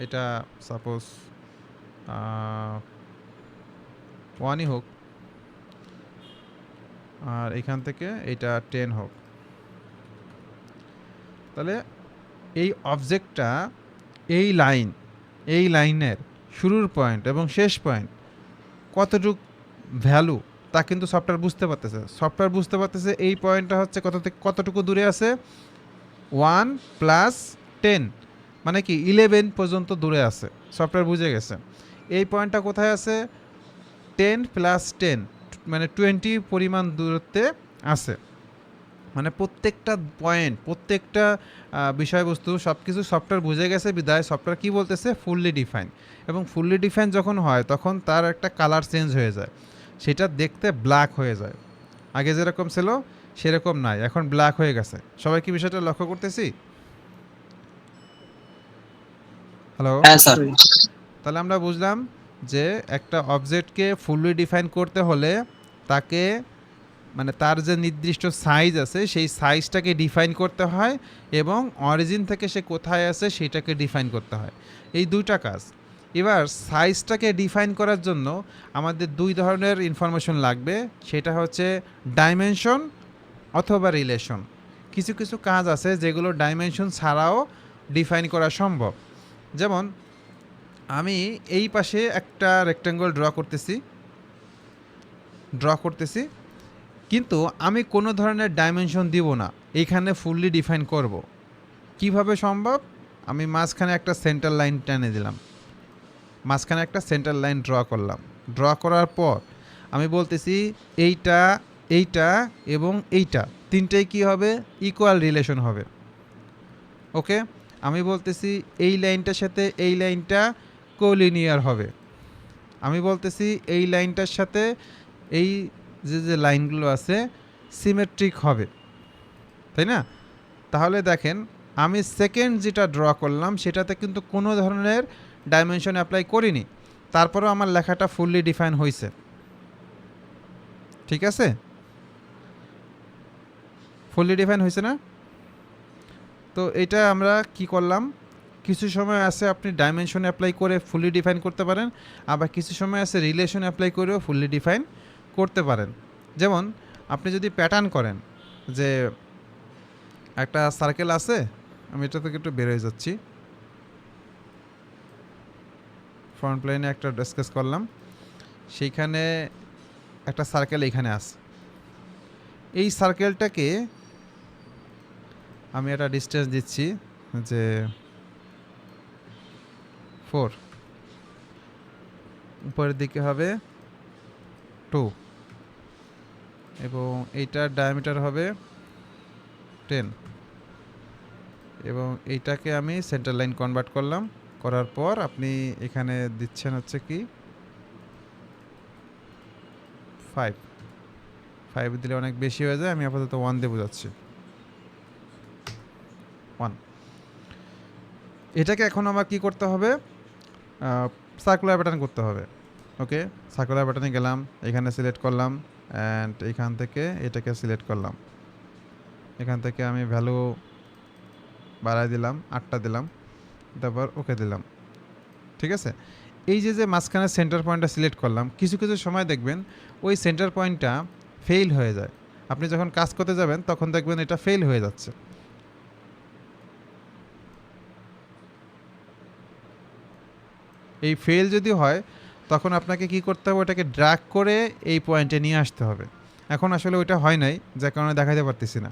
এটা সাপোজ 1ই হোক, আর এখান থেকে এটা 10 হোক। তাহলে এই অবজেক্টটা এই লাইনের শুরুর পয়েন্ট এবং শেষ পয়েন্ট কতটুক ভ্যালু তা কিন্তু সফটওয়্যার বুঝতে পারতেছে। সফটওয়্যার বুঝতে পারতেছে এই পয়েন্টটা হচ্ছে কতটুকু দূরে আছে, 1 + 10, মানে কি 11 পর্যন্ত দূরে আছে, সফটওয়্যার বুঝে গেছে। এই পয়েন্টটা কোথায় আছে, 10 + 10 মানে 20 পরিমাণ দূরত্বে আছে। মানে প্রত্যেকটা পয়েন্ট, প্রত্যেকটা বিষয়বস্তু সব কিছু সফটওয়্যার বুঝে গেছে বিদায় সফটওয়্যার কী বলতেছে, ফুললি ডিফাইন। এবং ফুললি ডিফাইন যখন হয় তখন তার একটা কালার চেঞ্জ হয়ে যায়, সেটা দেখতে ব্ল্যাক হয়ে যায়। আগে যেরকম ছিল সেরকম নাই, এখন ব্ল্যাক হয়ে গেছে। সবাই কি বিষয়টা লক্ষ্য করতেছি? হ্যালো? হ্যাঁ স্যার। তাহলে আমরা বুঝলাম যে একটা অবজেক্টকে ফুললি ডিফাইন করতে হলে তাকে, মানে তার যে নির্দিষ্ট সাইজ আছে সেই সাইজটাকে ডিফাইন করতে হয় এবং অরিজিন থেকে সে কোথায় আছে সেটাকে ডিফাইন করতে হয়, এই দুইটা কাজ। এবার সাইজটাকে ডিফাইন করার জন্য আমাদের দুই ধরনের ইনফরমেশন লাগবে, সেটা হচ্ছে ডাইমেনশন অথবা রিলেশন। কিছু কিছু কাজ আছে যেগুলো ডাইমেনশন ছাড়াও ডিফাইন করা সম্ভব। যেমন আমি এই পাশে একটা রেক্ট্যাঙ্গল ড্র করতেছি, কিন্তু আমি কোনো ধরনের ডাইমেনশন দিব না, এইখানে ফুললি ডিফাইন করব। কিভাবে সম্ভব? আমি মাঝখানে একটা সেন্টার লাইন টেনে দিলাম, মাঝখানে একটা সেন্টার লাইন ড্র করলাম। ড্র করার পর আমি বলতেছি এইটা, এইটা এবং এইটা তিনটেই কি হবে, ইকুয়াল রিলেশন হবে। ওকে, আমি বলতেছি এই লাইনটার সাথে এই লাইনটা কোলিনিয়ার হবে। আমি বলতেছি এই লাইনটার সাথে এই যে লাইনগুলো আছে সিমেট্রিক হবে, তাই না? তাহলে দেখেন আমি সেকেন্ড যেটা ড্র করলাম সেটাতে কিন্তু কোনো ধরনের ডাইমেনশন অ্যাপ্লাই করিনি, তারপরেও আমার লেখাটা ফুললি ডিফাইন হয়েছে, ঠিক আছে? ফুললি ডিফাইন হয়েছে না? তো এটা আমরা কি করলাম, কিছু সময় আছে আপনি ডাইমেনশন অ্যাপ্লাই করে ফুললি ডিফাইন করতে পারেন, আবার কিছু সময় আছে রিলেশন অ্যাপ্লাই করেও ফুললি ডিফাইন করতে পারেন। যেমন আপনি যদি প্যাটার্ন করেন, যে একটা সার্কেল আছে, আমি এটা থেকে একটু বের হয়ে যাচ্ছি, ফ্রন্ট প্লেনে একটা ডিসকাস করলাম, সেইখানে একটা সার্কেল এখানে আছে, এই সার্কেলটাকে আমি একটা ডিস্টেন্স দিচ্ছি যে 4, উপরের দিকে হবে 2 এবং এইটার ডায়ামিটার হবে 10 এবং এইটাকে আমি সেন্টার লাইন কনভার্ট করলাম। করার পর আপনি এখানে দিচ্ছেন হচ্ছে কি 5 দিলে অনেক বেশি হয়ে যায়, আমি আপাতত 1 দিয়ে বোঝাচ্ছি, 1। এটাকে এখন আমার কি করতে হবে, সার্কুলার প্যাটার্ন করতে হবে। ওকে, সার্কুলার প্যাটার্নে গেলাম, এখানে সিলেক্ট করলাম অ্যান্ড এখান থেকে এটাকে সিলেক্ট করলাম, এখান থেকে আমি ভ্যালু বাড়াই দিলাম, 8টা দিলাম, তারপর ওকে দিলাম, ঠিক আছে? এই যে মাঝখানে সেন্টার পয়েন্টটা সিলেক্ট করলাম, কিছু কিছু সময় দেখবেন ওই সেন্টার পয়েন্টটা ফেল হয়ে যায়। আপনি যখন কাজ করতে যাবেন তখন দেখবেন এটা ফেল হয়ে যাচ্ছে। এই ফেল যদি হয় তখন আপনাকে কি করতে হবে, ওটাকে ড্র্যাগ করে এই পয়েন্টে নিয়ে আসতে হবে। এখন আসলে ওইটা হয় নাই, যার কারণে দেখাতে পারতেছি না।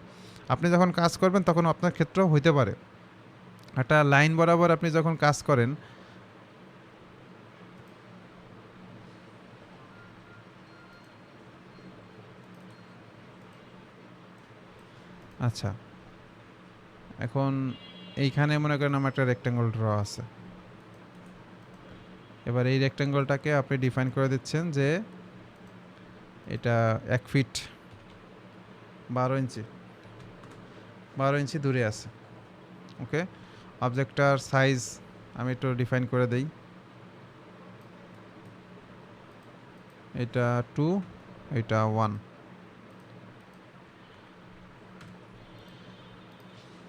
আপনি যখন কাজ করবেন তখন আপনার ক্ষেত্রেও হইতে পারে। একটা লাইন বরাবর আপনি যখন কাজ করেন, আচ্ছা এখন এইখানে মনে করেন আমার একটা রেক্ট্যাঙ্গল ড্র আছে। এবার এই রেক্ট্যাঙ্গলটাকে আপনি ডিফাইন করে দিচ্ছেন যে এটা 1 ফিট 12 ইঞ্চি দূরে আছে। ওকে, অবজেক্টটার সাইজ আমি একটু ডিফাইন করে দেই। এটা 2, এটা 1।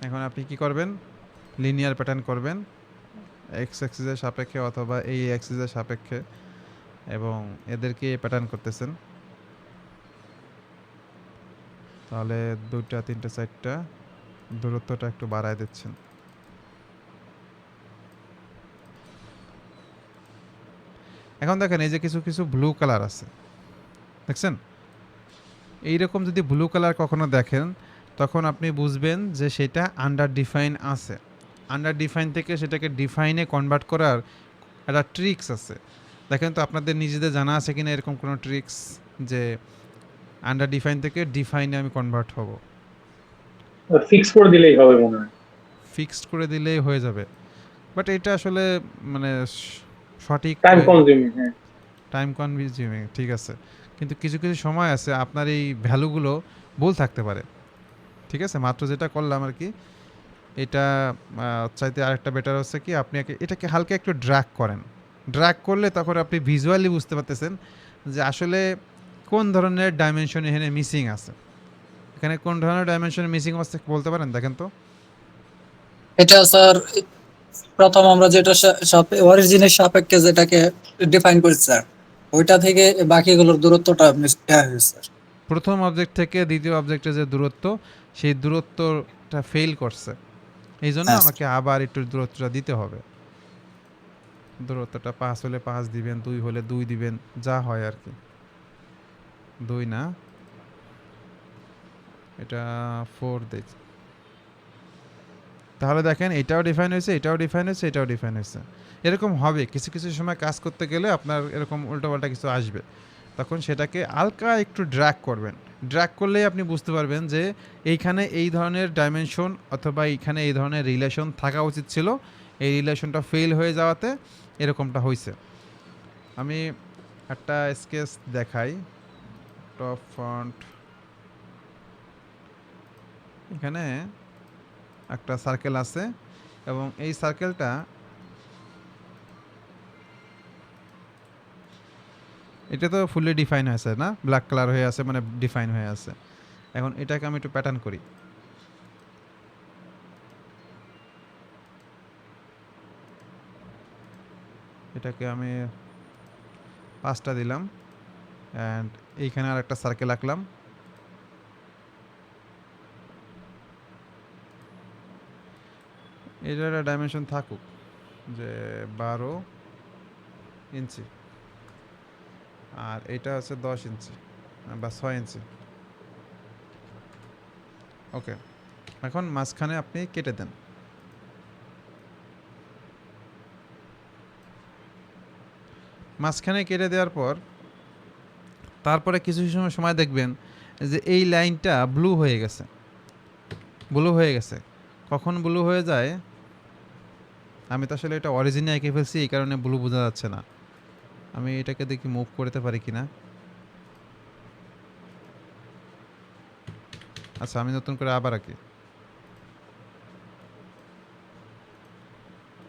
এখন আপনি কি করবেন, লিনিয়ার প্যাটার্ন করবেন এক্স অ্যাক্সিসের সাপেক্ষে অথবা এই অ্যাক্সিসের সাপেক্ষে, এবং এদেরকে প্যাটার্ন করতেছেন। তাহলে 2টা 3টা 4টা দূরত্বটা একটু বাড়ায় দিচ্ছেন। এখন দেখেন এই যে কিছু কিছু ব্লু কালার আছে, দেখছেন? এইরকম যদি ব্লু কালার কখনো দেখেন তখন আপনি বুঝবেন যে সেটা আন্ডার ডিফাইন আছে। আন্ডার ডিফাইন থেকে সেটাকে ডিফাইনে কনভার্ট করার একটা ট্রিক্স আছে। দেখেন তো আপনাদের নিজেদের জানা আছে কিনা এরকম কোনো ট্রিক্স যে আন্ডার ডিফাইন থেকে ডিফাইনে আমি কনভার্ট হব? ফিক্স করে দিলেই হবে মনে হয়। ফিক্সড করে দিলেই হয়ে যাবে, বাট এটা আসলে মানে সঠিক টাইম কনজিউমিং, হ্যাঁ। টাইম কনজিউমিং, ঠিক আছে, কিন্তু কিছু কিছু সময় আছে আপনার এই ভ্যালুগুলো ভুল থাকতে পারে। ঠিক আছে, মাত্র যেটা করলাম আর কি, এটা চাইতে আরেকটা বেটার হচ্ছে কি আপনি এটাকে হালকা একটু ড্র্যাগ করেন। ড্র্যাগ করলে তখন আপনি ভিজুয়ালি বুঝতে পারতেছেন যে আসলে কোন ধরনের ডাইমেনশন এখানে মিসিং আছে। এখানে কোন ধরনের ডাইমেনশন মিসিং আছে বলতে পারেন? দেখেন তো। এটা স্যার প্রথম আমরা যেটা অরিজিনের সাপেক্ষে যেটাকে ডিফাইন করেছি স্যার, ওইটা থেকে বাকিগুলোর দূরত্বটা হয়েছে স্যার। প্রথম অবজেক্ট থেকে দ্বিতীয় অবজেক্টের যে দূরত্ব, সেই দূরত্বটা ফেল করছে, এই জন্য হ্যাঁ, আমাকে আবার একটু দূরত্বটা দিতে হবে। দূরত্বটা 5 হলে 5 দিবেন, 2 হলে 2 দিবেন, যা হয় আর কি। 2 না, এটা 4 দেই। তাহলে দেখেন এটাও ডিফাইন হয়েছে, এটাও ডিফাইন হয়েছে, এটাও ডিফাইন হয়েছে। এরকম হবে কিছু কিছু সময় কাজ করতে গেলে আপনার এরকম উল্টোপাল্টা কিছু আসবে, তখন সেটাকে হালকা একটু ড্র্যাগ করবেন। ড্র্যাগ করলেই আপনি বুঝতে পারবেন যে এইখানে এই ধরনের ডাইমেনশন অথবা এইখানে এই ধরনের রিলেশন থাকা উচিত ছিল, এই রিলেশনটা ফেল হয়ে যাওয়াতে এরকমটা হয়েছে। আমি একটা স্কেচ দেখাই। টপ ফ্রন্ট, এখানে একটা সার্কেল আছে এবং এই সার্কেলটা এটা তো ফুললি ডিফাইন হয়েছে না, ব্ল্যাক কালার হয়ে আছে, মানে ডিফাইন হয়ে আছে। এখন এটাকে আমি একটু প্যাটার্ন করি। এটাকে আমি 5টা দিলাম অ্যান্ড এইখানে আর একটা সার্কেল আঁকলাম। এটার একটা ডাইমেনশন থাকুক যে 12 ইঞ্চি, আর এটা হচ্ছে 10 ইঞ্চি বা 6 ইঞ্চি। ওকে, এখন মাঝখানে আপনি কেটে দেন। মাঝখানে কেটে দেওয়ার পর তারপরে কিছু সময় দেখবেন যে এই লাইনটা ব্লু হয়ে গেছে। ব্লু হয়ে গেছে, কখন ব্লু হয়ে যায়? আমি তো আসলে এটা অরিজিনে এঁকে ফেলছি, এই কারণে ব্লু বোঝা যাচ্ছে না। আমি এটাকে দেখি মুভ করতে পারি কিনা। আচ্ছা, আমি নতুন করে আবার আঁকি।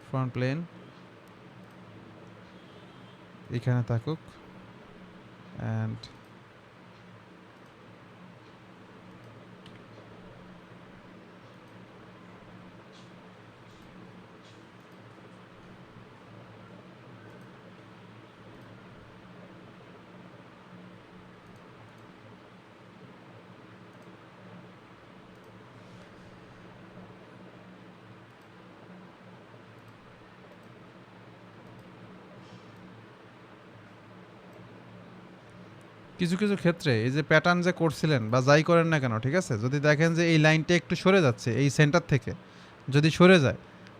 ফ্রন্ট প্লেন এখানে থাকুক অ্যান্ড কিছু কিছু ক্ষেত্রে এই যে প্যাটার্ন যে করছিলেন বা যাই করেন না কেন, ঠিক আছে, যদি দেখেন যে এই লাইনটা একটু সরে যাচ্ছে এই সেন্টার থেকে, যদি সরে যায়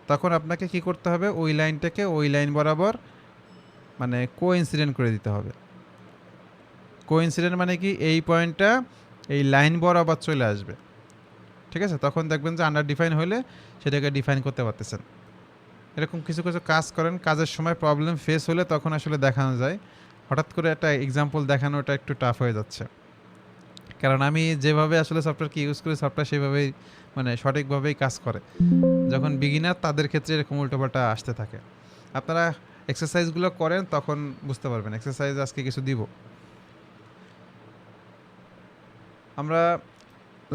তখন আপনাকে কি করতে হবে, ওই লাইনটাকে ওই লাইন বরাবর মানে কোইন্সিডেন্ট করে দিতে হবে। কোইন্সিডেন্ট মানে কি, এই পয়েন্টটা এই লাইন বরাবর চলে আসবে, ঠিক আছে, তখন দেখবেন যে আন্ডার ডিফাইন হলে সেটাকে ডিফাইন করতে পারতেছেন। এরকম কিছু কিছু কাজ করেন, কাজের সময় প্রবলেম ফেস হলে তখন আসলে দেখানো যায়। হঠাৎ করে একটা এক্সাম্পল দেখানোটা একটু টাফ হয়ে যাচ্ছে, কারণ আমি যেভাবে আসলে সফটওয়্যারকে ইউজ করি সফটওয়্যার সেভাবেই মানে সঠিকভাবেই কাজ করে। যখন বিগিনার তাদের ক্ষেত্রে এরকম উল্টোপাল্টা আসতে থাকে। আপনারা এক্সারসাইজগুলো করেন তখন বুঝতে পারবেন। এক্সারসাইজ আজকে কিছু দিব আমরা।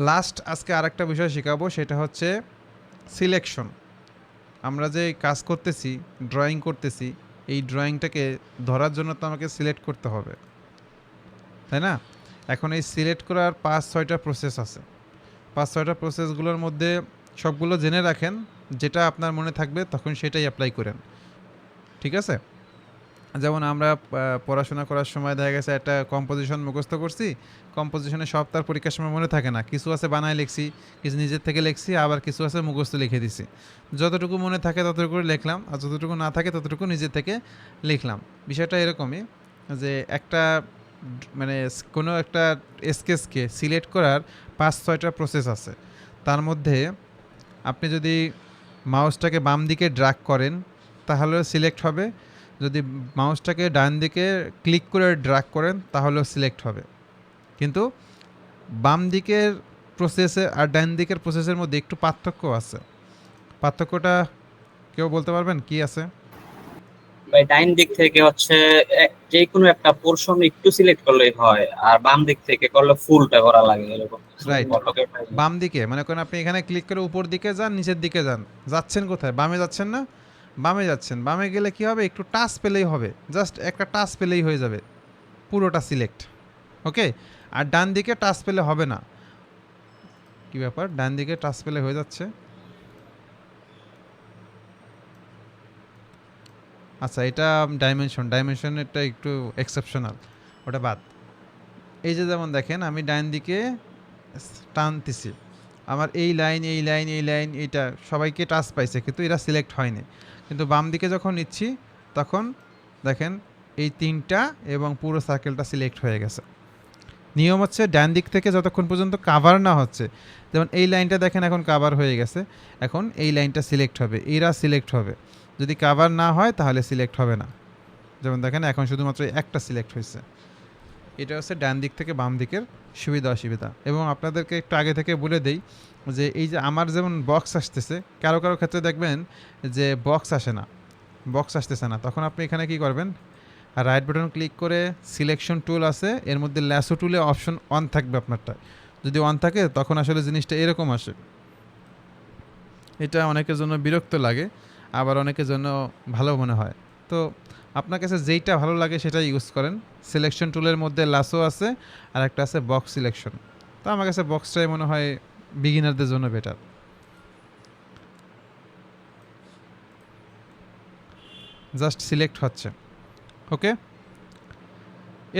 লাস্ট আজকে আরেকটা বিষয় শেখাবো, সেটা হচ্ছে সিলেকশন। আমরা যে কাজ করতেছি, ড্রয়িং করতেছি, এই ড্রয়িংটাকে ধরার জন্য তো আমাকে সিলেক্ট করতে হবে, তাই না? এখন এই সিলেক্ট করার 5-6টা প্রসেস আছে। 5-6টা প্রসেসগুলোর মধ্যে সবগুলো জেনে রাখেন, যেটা আপনার মনে থাকবে তখন সেটাই অ্যাপ্লাই করেন, ঠিক আছে? যেমন আমরা পড়াশোনা করার সময় দেখা গেছে একটা কম্পোজিশন মুখস্থ করছি, কম্পোজিশনে সব তার পরীক্ষার সময় মনে থাকে না, কিছু আছে বানায় লিখছি, কিছু নিজের থেকে লিখছি, আবার কিছু আছে মুখস্থ লিখে দিছি। যতটুকু মনে থাকে ততটুকু লিখলাম, আর যতটুকু না থাকে ততটুকু নিজের থেকে লিখলাম। বিষয়টা এরকমই যে একটা মানে কোনো একটা স্কেচকে সিলেক্ট করার 5-6টা প্রসেস আছে। তার মধ্যে আপনি যদি মাউসটাকে বাম দিকে ড্র্যাগ করেন তাহলেও সিলেক্ট হবে, যদি মাউসটাকে ডান দিকে ক্লিক করে ড্র্যাগ করেন তাহলেও সিলেক্ট হবে। কিন্তু বাম দিকের প্রসেসে আর ডান দিকের প্রসেসের মধ্যে একটু পার্থক্য আছে। পার্থক্যটা কেউ বলতে পারবেন কি আছে? ভাই ডাইন দিক থেকে হচ্ছে যে কোনো একটা পোরশন একটু সিলেক্ট করলেই হয়, আর বাম দিক থেকে করলে ফুলটা করা লাগে এরকম। রাইট, বাম দিকে মনে করেন আপনি এখানে ক্লিক করে উপর দিকে যান, নিচের দিকে যান, যাচ্ছেন কোথায়? বামে যাচ্ছেন না? বামে যাচ্ছেন, বামে গেলে কি হবে, একটু টাচ পেলেই হবে, জাস্ট একটা টাচ পেলেই হয়ে যাবে, পুরোটা সিলেক্ট, ওকে? আর ডান দিকে টাচ পেলে হবে না। কি ব্যাপার, ডান দিকে টাচ পেলে হয়ে যাচ্ছে? আচ্ছা, এটা ডাইমেনশনটা একটু এক্সেপশনাল, ওটা বাদ। এই যে যেমন দেখেন আমি ডান দিকে টানতেছি, আমার এই লাইন এই লাইন এই লাইন এইটা সবাইকে টাচ পাইছে, কিন্তু এরা সিলেক্ট হয়নি। কিন্তু বাম দিকে যখন নিচ্ছি তখন দেখেন এই 3টা এবং পুরো সার্কেলটা সিলেক্ট হয়ে গেছে। নিয়ম হচ্ছে ডান দিক থেকে যতক্ষণ পর্যন্ত কাভার না হচ্ছে, যেমন এই লাইনটা দেখেন এখন কাভার হয়ে গেছে, এখন এই লাইনটা সিলেক্ট হবে, এরা সিলেক্ট হবে। যদি কাভার না হয় তাহলে সিলেক্ট হবে না। যেমন দেখেন এখন শুধুমাত্র একটা সিলেক্ট হয়েছে। এটা হচ্ছে ডান দিক থেকে বাম দিকের সুবিধা অসুবিধা। এবং আপনাদেরকে একটু আগে থেকে বলে দেই যে এই যে আমার যেমন বক্স আসতেছে, কারো কারো ক্ষেত্রে দেখবেন যে বক্স আসতেছে না, তখন আপনি এখানে কি করবেন, রাইট বাটন ক্লিক করে সিলেকশন টুল আছে, এর মধ্যে ল্যাসো টুলে অপশন অন থাকবে আপনারটা, যদি অন থাকে তখন আসলে জিনিসটা এরকম আসে। এটা অনেকের জন্য বিরক্ত লাগে, আবার অনেকের জন্য ভালো মনে হয়। তো আপনার কাছে যেইটা ভালো লাগে সেটা ইউজ করেন। সিলেকশন টুলের মধ্যে লাসো আছে আর একটা আছে বক্স সিলেকশন। তো আমার কাছে বক্সটাই মনে হয় বিগিনারদের জন্য বেটার। জাস্ট সিলেক্ট হচ্ছে, ওকে?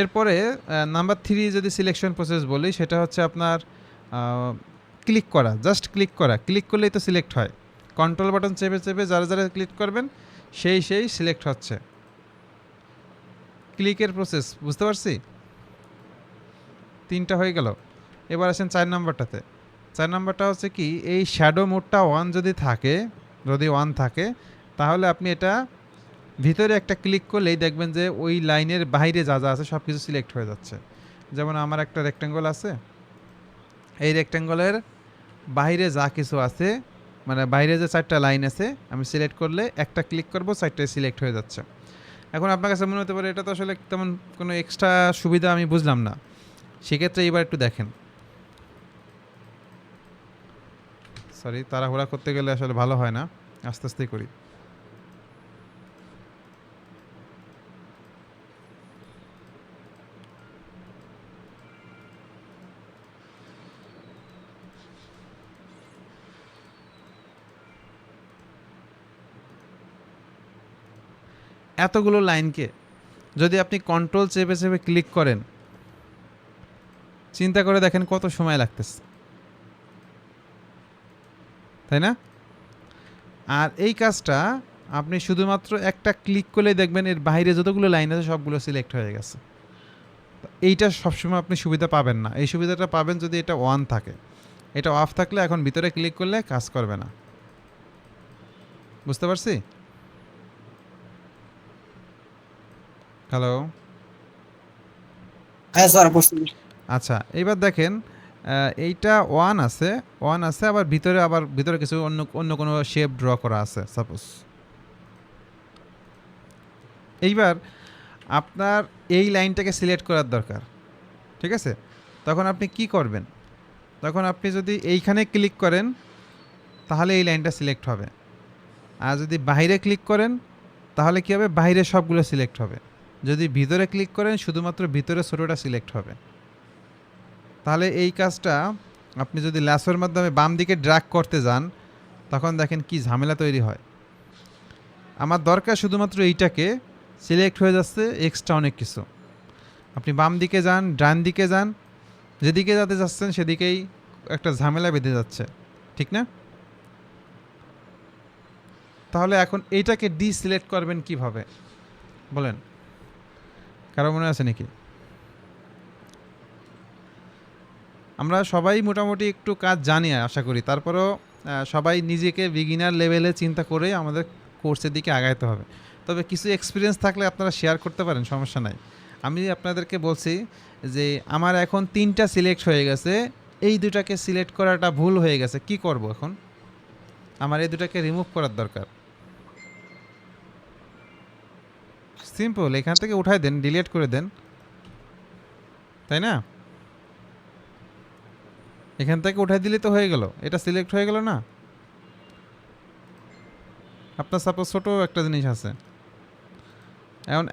এরপরে নাম্বার 3 যদি সিলেকশন প্রসেস বলি, সেটা হচ্ছে আপনার ক্লিক করা, জাস্ট ক্লিক করলেই তো সিলেক্ট হয়। কন্ট্রোল বাটন চেপে চেপে যারা যারা ক্লিক করবেন সেই সিলেক্ট হচ্ছে। ক্লিকের প্রসেস বুঝতে পারছি? 3টা হয়ে গেল। এবার আসেন 4 নম্বরটাতে। 4 নম্বরটা হচ্ছে কি, এই শ্যাডো মোডটা যদি অন থাকে তাহলে আপনি এটা ভিতরে একটা ক্লিক করলেই দেখবেন যে ওই লাইনের বাইরে যা যা আছে সব কিছু সিলেক্ট হয়ে যাচ্ছে। যেমন আমার একটা রেক্ট্যাঙ্গল আছে, এই রেক্ট্যাঙ্গলের বাইরে যা কিছু আছে, মানে বাইরে যে 4টা লাইন আছে, আমি সিলেক্ট করলে একটা ক্লিক করব 4টায় সিলেক্ট হয়ে যাচ্ছে। এখন আপনার কাছে মনে হতে পারে এটা তো আসলে তেমন কোনো এক্সট্রা সুবিধা আমি বুঝলাম না, সেক্ষেত্রে এবার একটু দেখেন। সরি, তাড়াহুড়া করতে গেলে আসলে ভালো হয় না, আস্তে আস্তেই করি। এতগুলো লাইনকে যদি আপনি কন্ট্রোল চেপে চেপে ক্লিক করেন চিন্তা করে দেখেন কত সময় লাগতেছে, তাই না? আর এই কাজটা আপনি শুধুমাত্র একটা ক্লিক করলে দেখবেন এর বাইরে যতগুলো লাইন আছে সবগুলো সিলেক্ট হয়ে গেছে। তো এইটা সবসময় আপনি সুবিধা পাবেন না, এই সুবিধাটা পাবেন যদি এটা অন থাকে। এটা অফ থাকলে এখন ভিতরে ক্লিক করলে কাজ করবে না। বুঝতে পারছি? হ্যালো। হ্যাঁ স্যার বুঝতে আচ্ছা, এইবার দেখেন এইটা ওয়ান আছে আবার ভিতরে কিছু অন্য অন্য কোনো শেপ ড্র করা আছে সাপোজ। এইবার আপনার এই লাইনটাকে সিলেক্ট করার দরকার, ঠিক আছে? তখন আপনি কি করবেন? তখন আপনি যদি এইখানে ক্লিক করেন তাহলে এই লাইনটা সিলেক্ট হবে, আর যদি বাইরে ক্লিক করেন তাহলে কী হবে? বাইরে সবগুলো সিলেক্ট হবে। যদি ভিতরে ক্লিক করেন শুধুমাত্র ভিতরে ছোটোটা সিলেক্ট হবে। তাহলে এই কাজটা আপনি যদি ল্যাসোর মাধ্যমে বাম দিকে ড্র্যাগ করতে যান তখন দেখেন কি ঝামেলা তৈরি হয়। আমার দরকার শুধুমাত্র এইটাকে, সিলেক্ট হয়ে যাচ্ছে এক্সট্রা অনেক কিছু। আপনি বাম দিকে যান, ডান দিকে যান, যেদিকে যেতে যাচ্ছেন সেদিকেই একটা ঝামেলা বেঁধে যাচ্ছে, ঠিক না? তাহলে এখন এইটাকে ডিসিলেক্ট করবেন কিভাবে বলেন? কারো মনে আছে নাকি? আমরা সবাই মোটামুটি একটু কাজ জানি আশা করি, তারপরেও সবাই নিজেকে বিগিনার লেভেলে চিন্তা করে আমাদের কোর্সের দিকে আগাইতে হবে। তবে কিছু এক্সপিরিয়েন্স থাকলে আপনারা শেয়ার করতে পারেন, সমস্যা নাই। আমি আপনাদেরকে বলছি যে আমার এখন 3টা সিলেক্ট হয়ে গেছে, এই দুটাকে সিলেক্ট করাটা ভুল হয়ে গেছে, কি করব এখন? আমার এই দুটাকে রিমুভ করার দরকার। সিম্পল, এখান থেকে উঠাই দেন, ডিলিট করে দেন, তাই না? এখান থেকে উঠাই দিলে তো হয়ে গেল, এটা সিলেক্ট হয়ে গেল না? আপনার সাপোজ ছোটো একটা জিনিস আছে,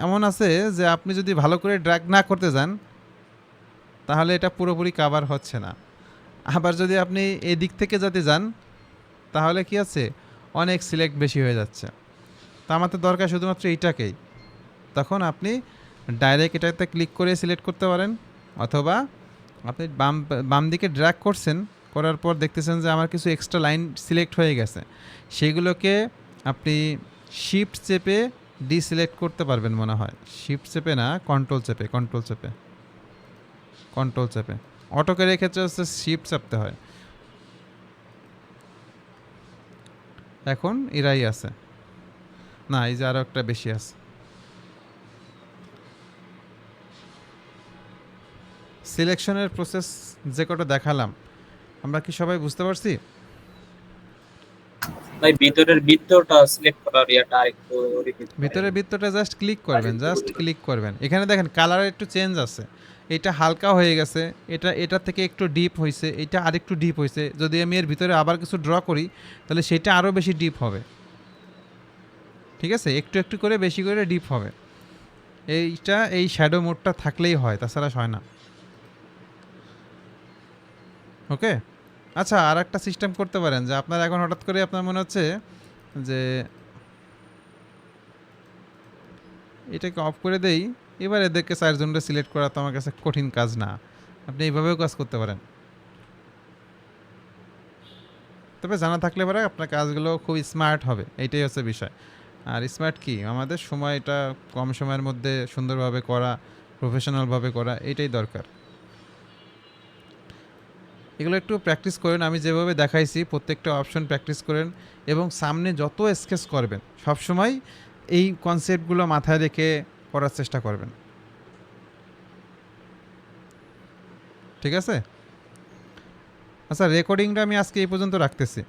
এমন আছে যে আপনি যদি ভালো করে ড্র্যাগ না করতে যান তাহলে এটা পুরোপুরি কাভার হচ্ছে না। আবার যদি আপনি এই দিক থেকে যেতে যান তাহলে কি আছে? অনেক সিলেক্ট বেশি হয়ে যাচ্ছে। তা আমাদের দরকার শুধুমাত্র এইটাকেই। তখন আপনি ডাইরেক্ট এটাতে ক্লিক করে সিলেক্ট করতে পারেন, অথবা আপনি বাম দিকে ড্র্যাগ করছেন, করার পর দেখতেছেন যে আমার কিছু এক্সট্রা লাইন সিলেক্ট হয়ে গেছে, সেগুলোকে আপনি শিফট চেপে ডিসিলেক্ট করতে পারবেন মনে হয়। শিফট চেপে না, কন্ট্রোল চেপে অটোকের ক্ষেত্রে হচ্ছে শিফট চাপতে হয়। এখন এরাই আছে না, এই যে আরও একটা বেশি আছে। সিলেকশনের প্রসেস যে কটা দেখালাম আমরা কি সবাই বুঝতে পারছি? ভাই ভিতরের বৃত্তটা সিলেক্ট করার ইয়াটা একটু রিপিট ভিতরের বৃত্তটা জাস্ট ক্লিক করবেন, এখানে দেখেন কালার একটু চেঞ্জ আছে, এটা হালকা হয়ে গেছে, এটা থেকে একটু ডিপ হয়েছে, এটা আরেকটু ডিপ হয়েছে। যদি আমি এর ভিতরে আবার কিছু ড্র করি তাহলে সেটা আরও বেশি ডিপ হবে, ঠিক আছে? একটু একটু করে বেশি করে ডিপ হবে। এই শ্যাডো মোডটা থাকলেই হয়, তাছাড়া হয় না। ওকে, আচ্ছা, আর একটা সিস্টেম করতে পারেন যে আপনার এখন হঠাৎ করে আপনার মনে হচ্ছে যে এটাকে অফ করে দেই, এবার এদেরকে 4 জনকে সিলেক্ট করা তো আমার কাছে কঠিন কাজ না, আপনি এইভাবেও কাজ করতে পারেন। তবে জানা থাকলে পরে আপনার কাজগুলো খুব স্মার্ট হবে, এইটাই হচ্ছে বিষয়। আর স্মার্ট কি, আমাদের সময়টা কম সময়ের মধ্যে সুন্দরভাবে করা, প্রফেশনালভাবে করা, এইটাই দরকার। এগুলো একটু প্র্যাকটিস করেন, আমি যেভাবে দেখাইছি প্রত্যেকটা অপশন প্র্যাকটিস করেন, এবং সামনে যত স্কেচ করবেন সবসময় এই কনসেপ্টগুলো মাথায় রেখে করার চেষ্টা করবেন, ঠিক আছে? আচ্ছা, রেকর্ডিংটা আমি আজকে এই পর্যন্ত রাখতেছি।